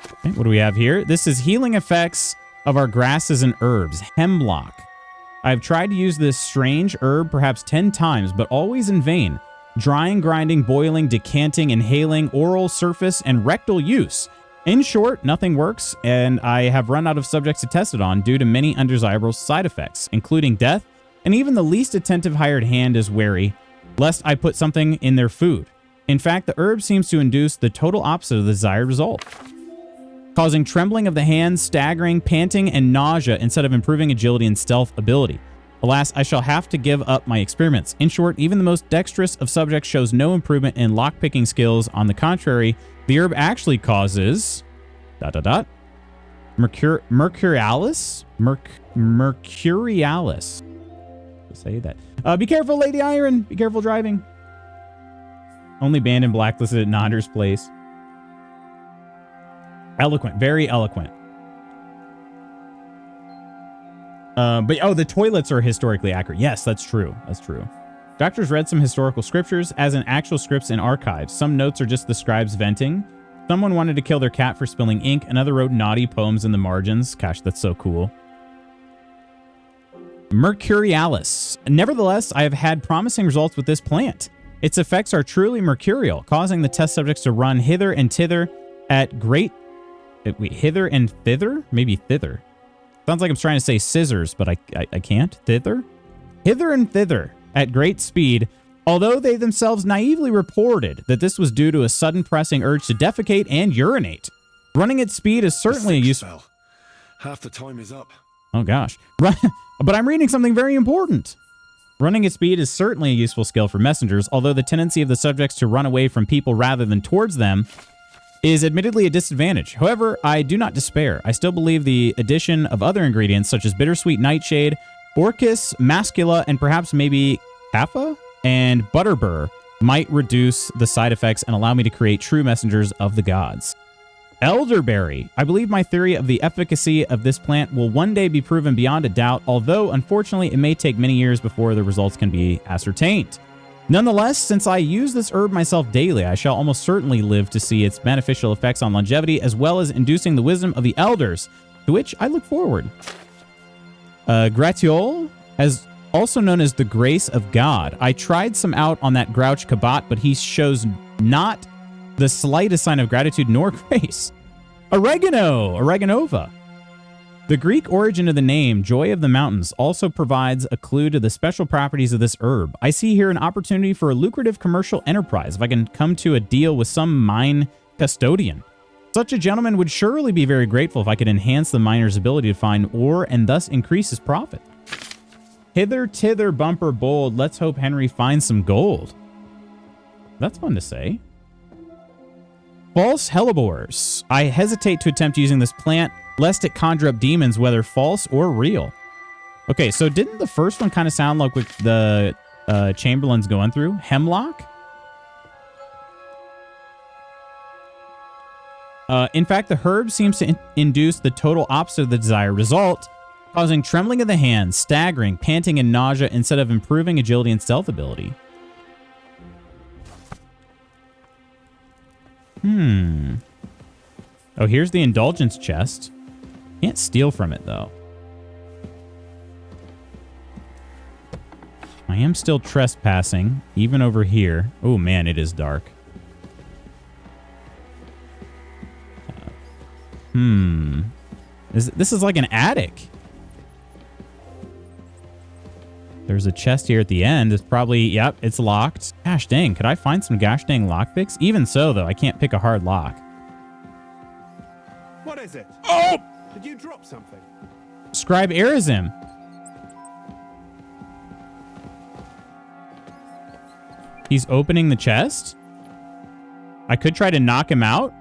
Okay, what do we have here? This is healing effects of our grasses and herbs. Hemlock. I've tried to use this strange herb perhaps 10 times, but always in vain. Drying, grinding, boiling, decanting, inhaling, oral, surface, and rectal use. In short, nothing works, and I have run out of subjects to test it on due to many undesirable side effects, including death, and even the least attentive hired hand is wary, lest I put something in their food. In fact, the herb seems to induce the total opposite of the desired result, causing trembling of the hands, staggering, panting, and nausea instead of improving agility and stealth ability. Alas, I shall have to give up my experiments. In short, even the most dexterous of subjects shows no improvement in lockpicking skills. On the contrary, the herb actually causes... Mercurialis? Mercurialis. Say that. Be careful, Lady Iron. Be careful driving. Only banned and blacklisted at Nodder's place. Eloquent. Very eloquent. But the toilets are historically accurate. Yes, that's true. That's true. Doctors read some historical scriptures, as in actual scripts in archives. Some notes are just the scribes venting. Someone wanted to kill their cat for spilling ink. Another wrote naughty poems in the margins. Gosh, that's so cool. Mercurialis. Nevertheless, I have had promising results with this plant. Its effects are truly mercurial, causing the test subjects to run hither and thither at great... Wait, hither and thither? Maybe thither. Sounds like I'm trying to say scissors, but I can't. Thither? Hither and thither at great speed, although they themselves naively reported that this was due to a sudden pressing urge to defecate and urinate. Running at speed is certainly a useful... Half the time is up. Oh, gosh. But I'm reading something very important. Running at speed is certainly a useful skill for messengers, although the tendency of the subjects to run away from people rather than towards them is admittedly a disadvantage. However, I do not despair. I still believe the addition of other ingredients such as bittersweet nightshade, orchis, mascula, and perhaps maybe kappa and butterbur might reduce the side effects and allow me to create true messengers of the gods. Elderberry. I believe my theory of the efficacy of this plant will one day be proven beyond a doubt, although unfortunately it may take many years before the results can be ascertained. Nonetheless, since I use this herb myself daily, I shall almost certainly live to see its beneficial effects on longevity, as well as inducing the wisdom of the elders, to which I look forward. Gratiol, as also known as the grace of God. I tried some out on that grouch Kabat, but he shows not the slightest sign of gratitude nor grace. Oregano, Oreganova. The Greek origin of the name, Joy of the Mountains, also provides a clue to the special properties of this herb. I see here an opportunity for a lucrative commercial enterprise if I can come to a deal with some mine custodian. Such a gentleman would surely be very grateful if I could enhance the miner's ability to find ore and thus increase his profit. Hither, tither, bumper, bold. Let's hope Henry finds some gold. That's fun to say. False hellebores. I hesitate to attempt using this plant, lest it conjure up demons, whether false or real. Okay, so didn't the first one kind of sound like what the Chamberlain's going through? Hemlock? In fact, the herb seems to induce the total opposite of the desired result, causing trembling of the hands, staggering, panting, and nausea instead of improving agility and stealth ability. Oh, here's the indulgence chest. Can't steal from it, though. I am still trespassing, even over here. Oh, man, it is dark. This is like an attic. There's a chest here at the end. It's probably... Yep, it's locked. Gosh dang, could I find some gosh dang lockpicks? Even so, though, I can't pick a hard lock. What is it? Oh! Did you drop something? Scribe Arizim. He's opening the chest? I could try to knock him out.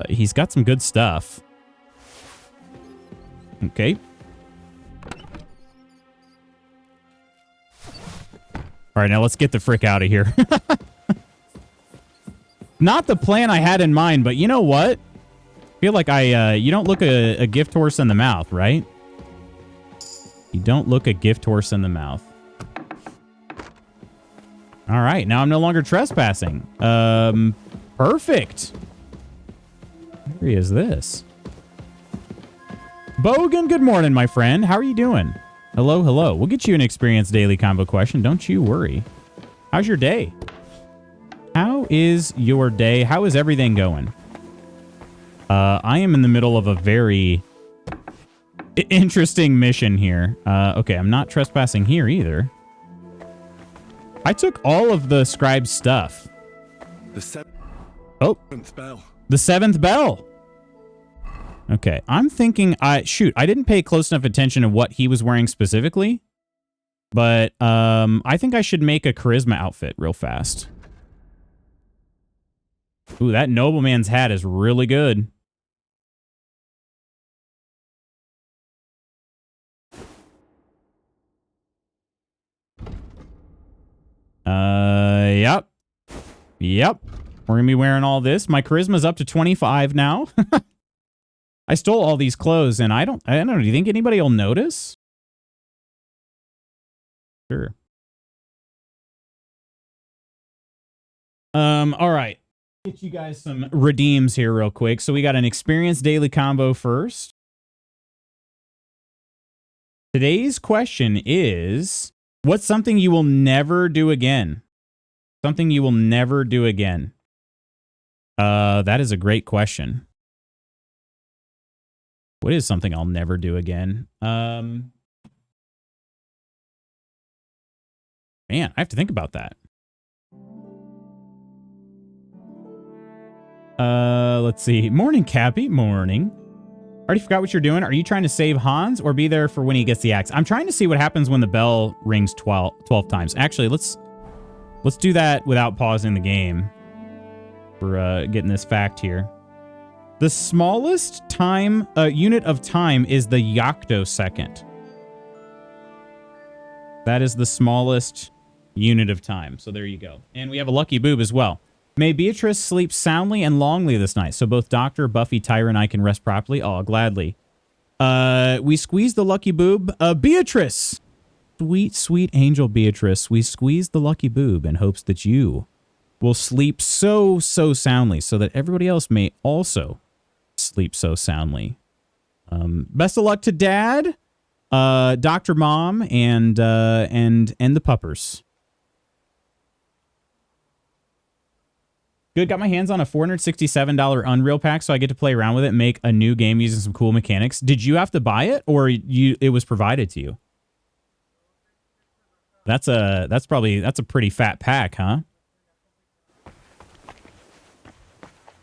He's got some good stuff. Okay. All right, now let's get the frick out of here. Not the plan I had in mind, but you know what? I feel like you don't look a gift horse in the mouth, right? You don't look a gift horse in the mouth. All right, now I'm no longer trespassing. Perfect. Where is this? Bogan, good morning, my friend. How are you doing? Hello, hello. We'll get you an experience daily combo question. Don't you worry. How's your day? How is your day? How is everything going? I am in the middle of a very interesting mission here. Okay, I'm not trespassing here either. I took all of the scribe's stuff. The seventh bell. The seventh bell. Okay, I'm thinking, shoot, I didn't pay close enough attention to what he was wearing specifically, but I think I should make a charisma outfit real fast. Ooh, that nobleman's hat is really good. Yep. Yep. We're gonna be wearing all this. My charisma's up to 25 now. I stole all these clothes, and I don't know. Do you think anybody will notice? Sure. All right. Get you guys some redeems here real quick. So we got an experience daily combo first. Today's question is, what's something you will never do again? Something you will never do again. That is a great question. What is something I'll never do again? Man, I have to think about that. Let's see. Morning, Cappy. Morning. Already forgot what you're doing. Are you trying to save Hans or be there for when he gets the axe? I'm trying to see what happens when the bell rings 12 times. Actually, let's do that without pausing the game. We're getting this fact here. The smallest time unit of time is the yoctosecond. That is the smallest unit of time. So there you go. And we have a lucky boob as well. May Beatrice sleep soundly and longly this night, so both Dr. Buffy, Tyra, and I can rest properly. Oh, gladly. We squeeze the lucky boob. Beatrice! Sweet, sweet angel Beatrice. We squeeze the lucky boob in hopes that you will sleep so soundly, so that everybody else may also sleep so soundly. Best of luck to Dad, Dr. Mom, and the puppers. Good, got my hands on a $467 Unreal pack, so I get to play around with it and make a new game using some cool mechanics. Did you have to buy it, or it was provided to you? That's a pretty fat pack, huh?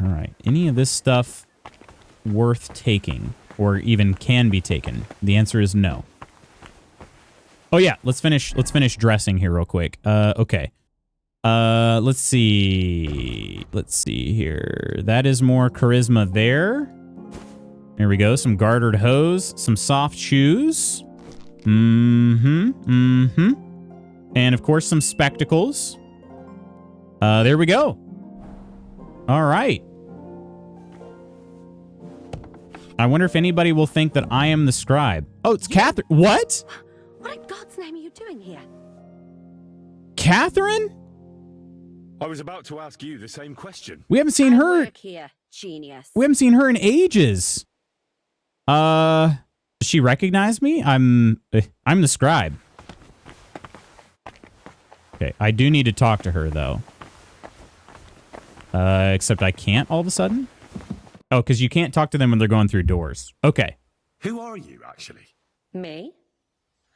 All right. Any of this stuff worth taking, or even can be taken? The answer is no. Oh yeah, let's finish dressing here real quick. Okay. Let's see here. That is more charisma there. There we go. Some gartered hose, some soft shoes. And of course, some spectacles. There we go. All right. I wonder if anybody will think that I am the scribe. Oh, it's Catherine. What? What in God's name are you doing here? Catherine? I was about to ask you the same question. We haven't seen her. Work here, genius. We haven't seen her in ages. Does she recognize me? I'm the scribe. Okay, I do need to talk to her though. Except I can't all of a sudden. Oh, because you can't talk to them when they're going through doors. Okay. Who are you, actually? Me?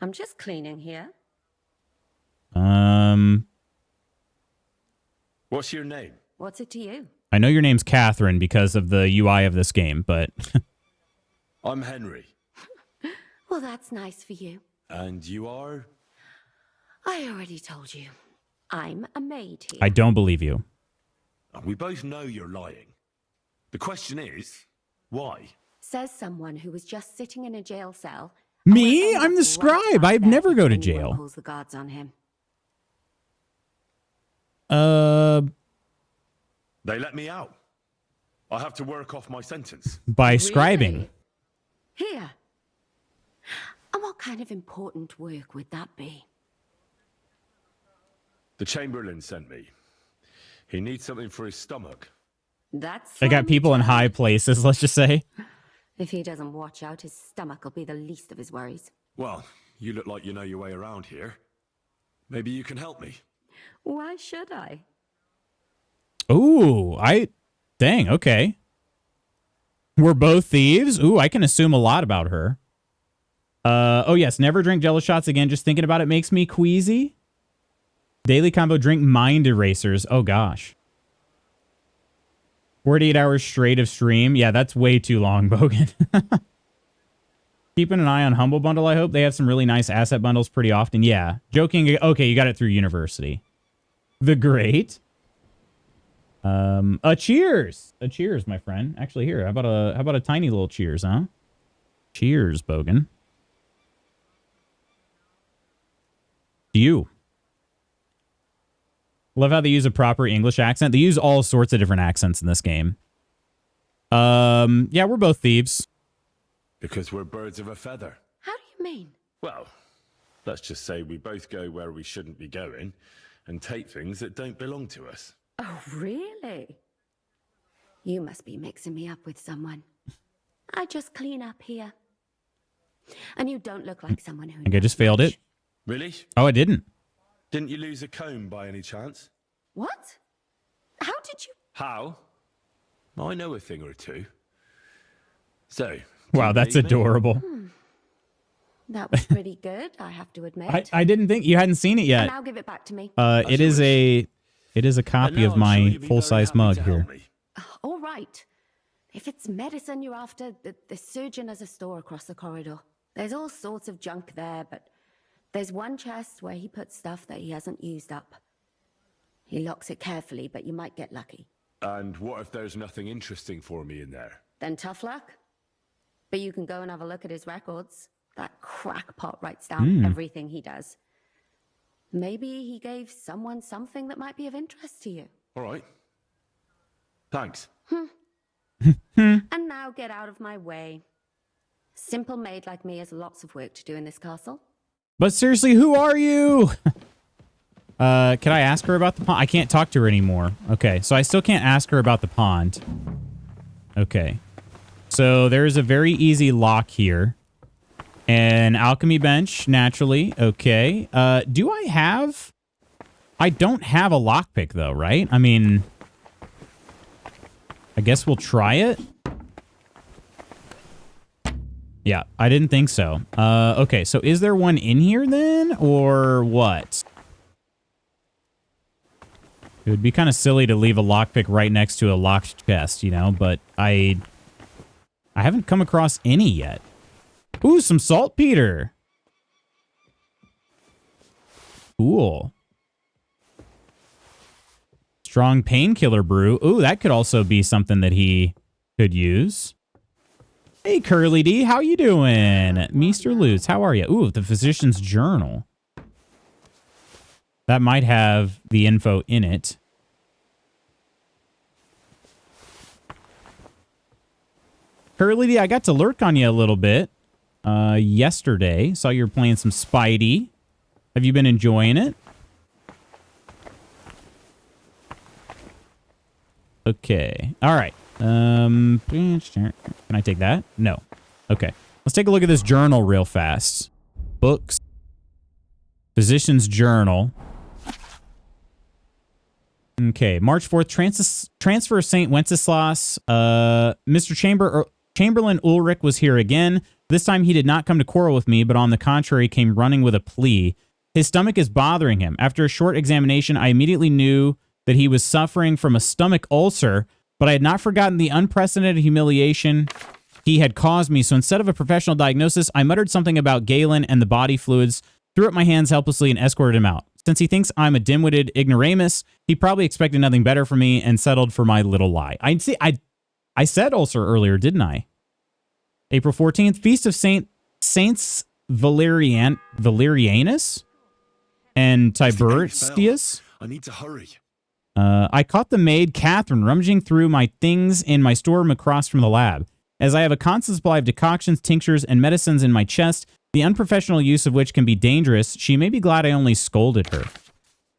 I'm just cleaning here. What's your name? What's it to you? I know your name's Catherine because of the UI of this game, but... I'm Henry. Well, that's nice for you. And you are? I already told you. I'm a maid here. I don't believe you. We both know you're lying. The question is, why? Says someone who was just sitting in a jail cell. Me? I'm the scribe. I'd never go to jail. Pulls the guards on him. They let me out. I have to work off my sentence. By scribing. Here. And what kind of important work would that be? The Chamberlain sent me. He needs something for his stomach. That's They got people in high places, let's just say. If he doesn't watch out, his stomach will be the least of his worries. Well, you look like you know your way around here. Maybe you can help me. Why should I? Ooh, dang, okay. We're both thieves? Ooh, I can assume a lot about her. Oh yes, never drink jello shots again. Just thinking about it makes me queasy. Daily combo drink mind erasers. Oh gosh. 48 hours straight of stream. Yeah, that's way too long, Bogan. Keeping an eye on Humble Bundle, I hope. They have some really nice asset bundles pretty often. Yeah. Joking. Okay, you got it through university. The Great. A cheers. A cheers, my friend. Actually, here. How about a tiny little cheers, huh? Cheers, Bogan. To you. Love how they use a proper English accent. They use all sorts of different accents in this game. Yeah, we're both thieves. Because we're birds of a feather. How do you mean? Well, let's just say we both go where we shouldn't be going and take things that don't belong to us. Oh, really? You must be mixing me up with someone. I just clean up here. And you don't look like someone who... I think I just failed it. Really? Oh, I didn't. Didn't you lose a comb by any chance? What? How did you... How? I know a thing or two. So... Wow, that's adorable. That was pretty good, I have to admit. I didn't think you hadn't seen it yet. And now give it back to me. It is a copy of my full-size mug here. All right. If it's medicine you're after, the surgeon has a store across the corridor. There's all sorts of junk there, but there's one chest where he puts stuff that he hasn't used up. He locks it carefully, but you might get lucky. And what if there's nothing interesting for me in there? Then tough luck. But you can go and have a look at his records. That crackpot writes down everything he does. Maybe he gave someone something that might be of interest to you. All right. Thanks. And now get out of my way. Simple maid like me has lots of work to do in this castle. But seriously, who are you? Can I ask her about the pond? I can't talk to her anymore. Okay, so I still can't ask her about the pond. Okay. So there's a very easy lock here. An alchemy bench, naturally. Okay. Do I have... I don't have a lockpick, though, right? I mean... I guess we'll try it. Yeah, I didn't think so. Okay, so is there one in here, then? Or what? It would be kind of silly to leave a lockpick right next to a locked chest, you know? But I haven't come across any yet. Ooh, some saltpeter. Cool. Strong painkiller brew. Ooh, that could also be something that he could use. Hey, Curly D, how you doing? Meester Lutz, how are you? Ooh, the physician's journal. That might have the info in it. Curly D, I got to lurk on you a little bit yesterday. Saw you were playing some Spidey. Have you been enjoying it? Okay. All right. Can I take that? No. Okay. Let's take a look at this journal real fast. Books. Physician's journal. Okay. March 4th. Transfer of St. Wenceslas. Mr. Chamberlain Ulrich was here again. This time he did not come to quarrel with me, but on the contrary came running with a plea. His stomach is bothering him. After a short examination, I immediately knew that he was suffering from a stomach ulcer, but I had not forgotten the unprecedented humiliation he had caused me, so instead of a professional diagnosis, I muttered something about Galen and the body fluids, threw up my hands helplessly, and escorted him out. Since he thinks I'm a dim-witted ignoramus, he probably expected nothing better from me and settled for my little lie. I said ulcer earlier, didn't I? April 14th, Feast of Saints Valerianus and Tiburtius. I need to hurry. I caught the maid, Catherine, rummaging through my things in my storeroom across from the lab. As I have a constant supply of decoctions, tinctures, and medicines in my chest, the unprofessional use of which can be dangerous, she may be glad I only scolded her.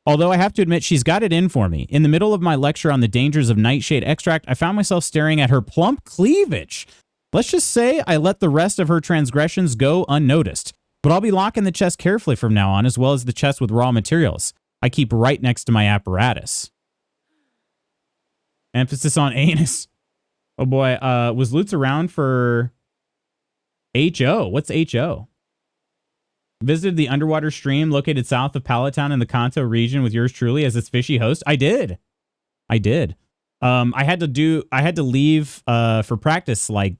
Although I have to admit she's got it in for me. In the middle of my lecture on the dangers of nightshade extract, I found myself staring at her plump cleavage. Let's just say I let the rest of her transgressions go unnoticed. But I'll be locking the chest carefully from now on, as well as the chest with raw materials I keep right next to my apparatus. Emphasis on anus. Oh boy, was Lutz around for HO? What's HO? Visited the underwater stream located south of Palatown in the Kanto region with yours truly as its fishy host. I did. I had to leave for practice like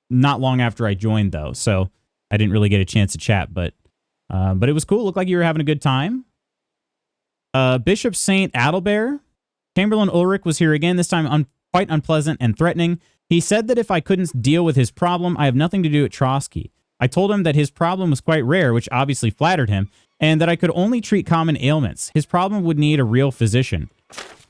not long after I joined though, so I didn't really get a chance to chat, but it was cool. Looked like you were having a good time. Bishop Saint Adalbert, Chamberlain Ulrich was here again, this time quite unpleasant and threatening. He said that if I couldn't deal with his problem, I have nothing to do at Trosky. I told him that his problem was quite rare, which obviously flattered him, and that I could only treat common ailments. His problem would need a real physician.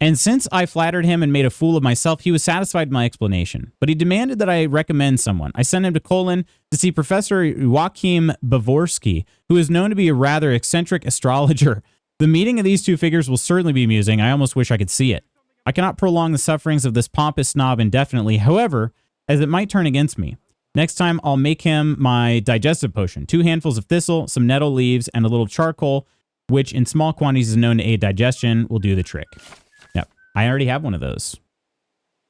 And since I flattered him and made a fool of myself, he was satisfied with my explanation. But he demanded that I recommend someone. I sent him to Colon to see Professor Joachim Bavorsky, who is known to be a rather eccentric astrologer. The meeting of these two figures will certainly be amusing. I almost wish I could see it. I cannot prolong the sufferings of this pompous snob indefinitely, however, as it might turn against me. Next time, I'll make him my digestive potion. 2 handfuls of thistle, some nettle leaves, and a little charcoal, which in small quantities is known to aid digestion, will do the trick. Yep, I already have one of those.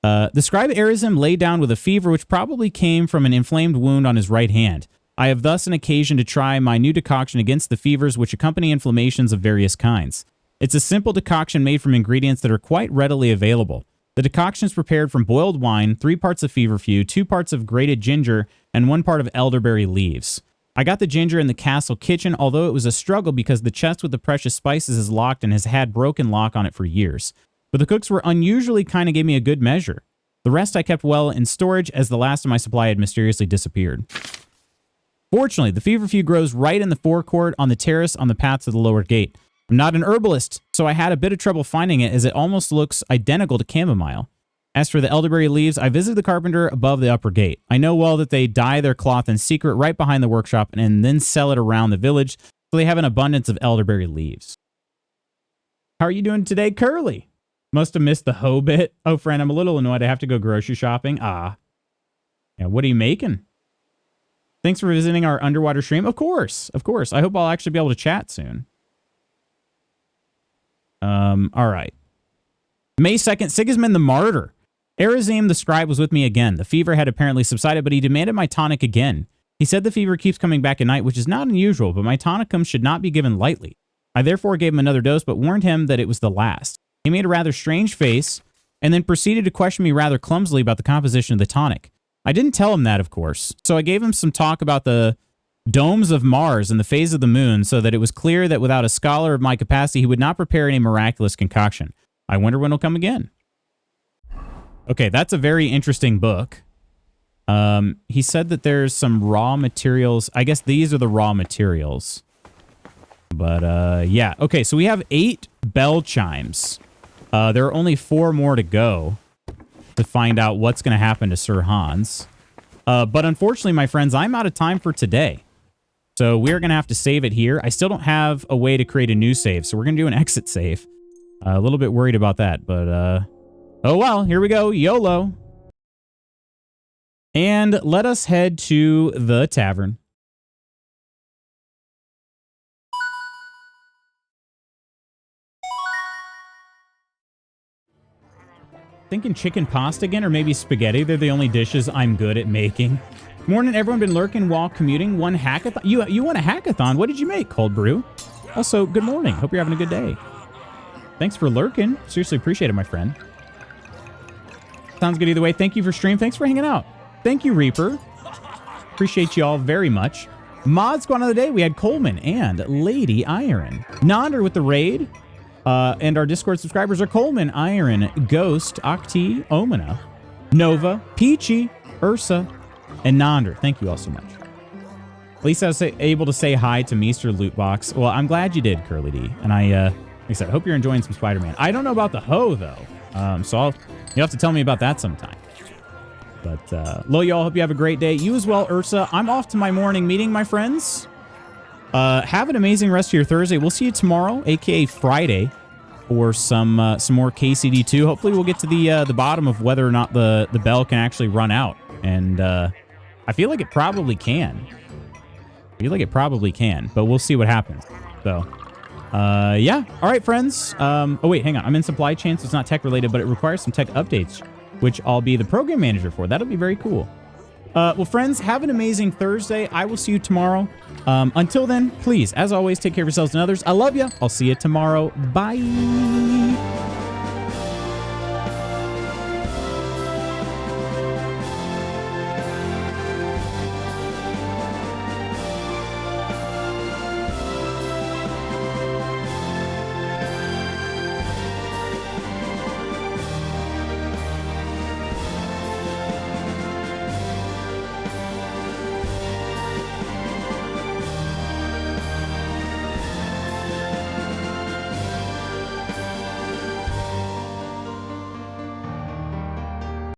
The scribe Arizim lay down with a fever which probably came from an inflamed wound on his right hand. I have thus an occasion to try my new decoction against the fevers which accompany inflammations of various kinds. It's a simple decoction made from ingredients that are quite readily available. The decoction is prepared from boiled wine, 3 parts of feverfew, 2 parts of grated ginger, and 1 part of elderberry leaves. I got the ginger in the castle kitchen, although it was a struggle because the chest with the precious spices is locked and has had broken lock on it for years. But the cooks were unusually kind of gave me a good measure. The rest I kept well in storage as the last of my supply had mysteriously disappeared. Fortunately, the feverfew grows right in the forecourt on the terrace on the path to the lower gate. I'm not an herbalist, so I had a bit of trouble finding it as it almost looks identical to chamomile. As for the elderberry leaves, I visited the carpenter above the upper gate. I know well that they dye their cloth in secret right behind the workshop and then sell it around the village, so they have an abundance of elderberry leaves. How are you doing today, Curly? Must have missed the hoe bit. Oh, friend, I'm a little annoyed. I have to go grocery shopping. Ah. Yeah, what are you making? Thanks for visiting our underwater stream. Of course. Of course. I hope I'll actually be able to chat soon. All right. May 2nd, Sigismund the Martyr. Arizim the scribe was with me again. The fever had apparently subsided, but he demanded my tonic again. He said the fever keeps coming back at night, which is not unusual, but my tonicum should not be given lightly. I therefore gave him another dose, but warned him that it was the last. He made a rather strange face, and then proceeded to question me rather clumsily about the composition of the tonic. I didn't tell him that, of course, so I gave him some talk about the domes of Mars and the phase of the moon, so that it was clear that without a scholar of my capacity, he would not prepare any miraculous concoction. I wonder when he'll come again. Okay, that's a very interesting book. He said that there's some raw materials. I guess these are the raw materials. But, yeah. Okay, so we have 8 bell chimes. There are only 4 more to go to find out what's going to happen to Sir Hans. But unfortunately, my friends, I'm out of time for today. So we're going to have to save it here. I still don't have a way to create a new save, so we're going to do an exit save. A little bit worried about that, but, oh well, here we go. YOLO. And let us head to the tavern. Thinking chicken pasta again, or maybe spaghetti. They're the only dishes I'm good at making. Morning, everyone. Been lurking while commuting. One hackathon. You won a hackathon. What did you make, Cold Brew? Also, good morning. Hope you're having a good day. Thanks for lurking. Seriously appreciate it, my friend. Sounds good either way. Thank you for stream. Thanks for hanging out. Thank you, Reaper. Appreciate you all very much. Mod squad of the day, we had Coleman and Lady Iron. Nonder with the raid. And our Discord subscribers are Coleman, Iron, Ghost, Octi, Omina, Nova, Peachy, Ursa, and Nonder. Thank you all so much. At least I was able to say hi to Meester Lootbox. Well, I'm glad you did, Curly D. And like I said, I hope you're enjoying some Spider-Man. I don't know about the hoe, though. So you'll have to tell me about that sometime. But, lo, y'all, hope you have a great day. You as well, Ursa. I'm off to my morning meeting, my friends. Have an amazing rest of your Thursday. We'll see you tomorrow, a.k.a. Friday, for some more KCD2. Hopefully we'll get to the bottom of whether or not the bell can actually run out. And I feel like it probably can. But we'll see what happens. So, yeah. All right, friends. Oh, wait, hang on. I'm in supply chain, so it's not tech related, but it requires some tech updates, which I'll be the program manager for. That'll be very cool. Well, friends, have an amazing Thursday. I will see you tomorrow. Until then, please, as always, take care of yourselves and others. I love you. I'll see you tomorrow. Bye.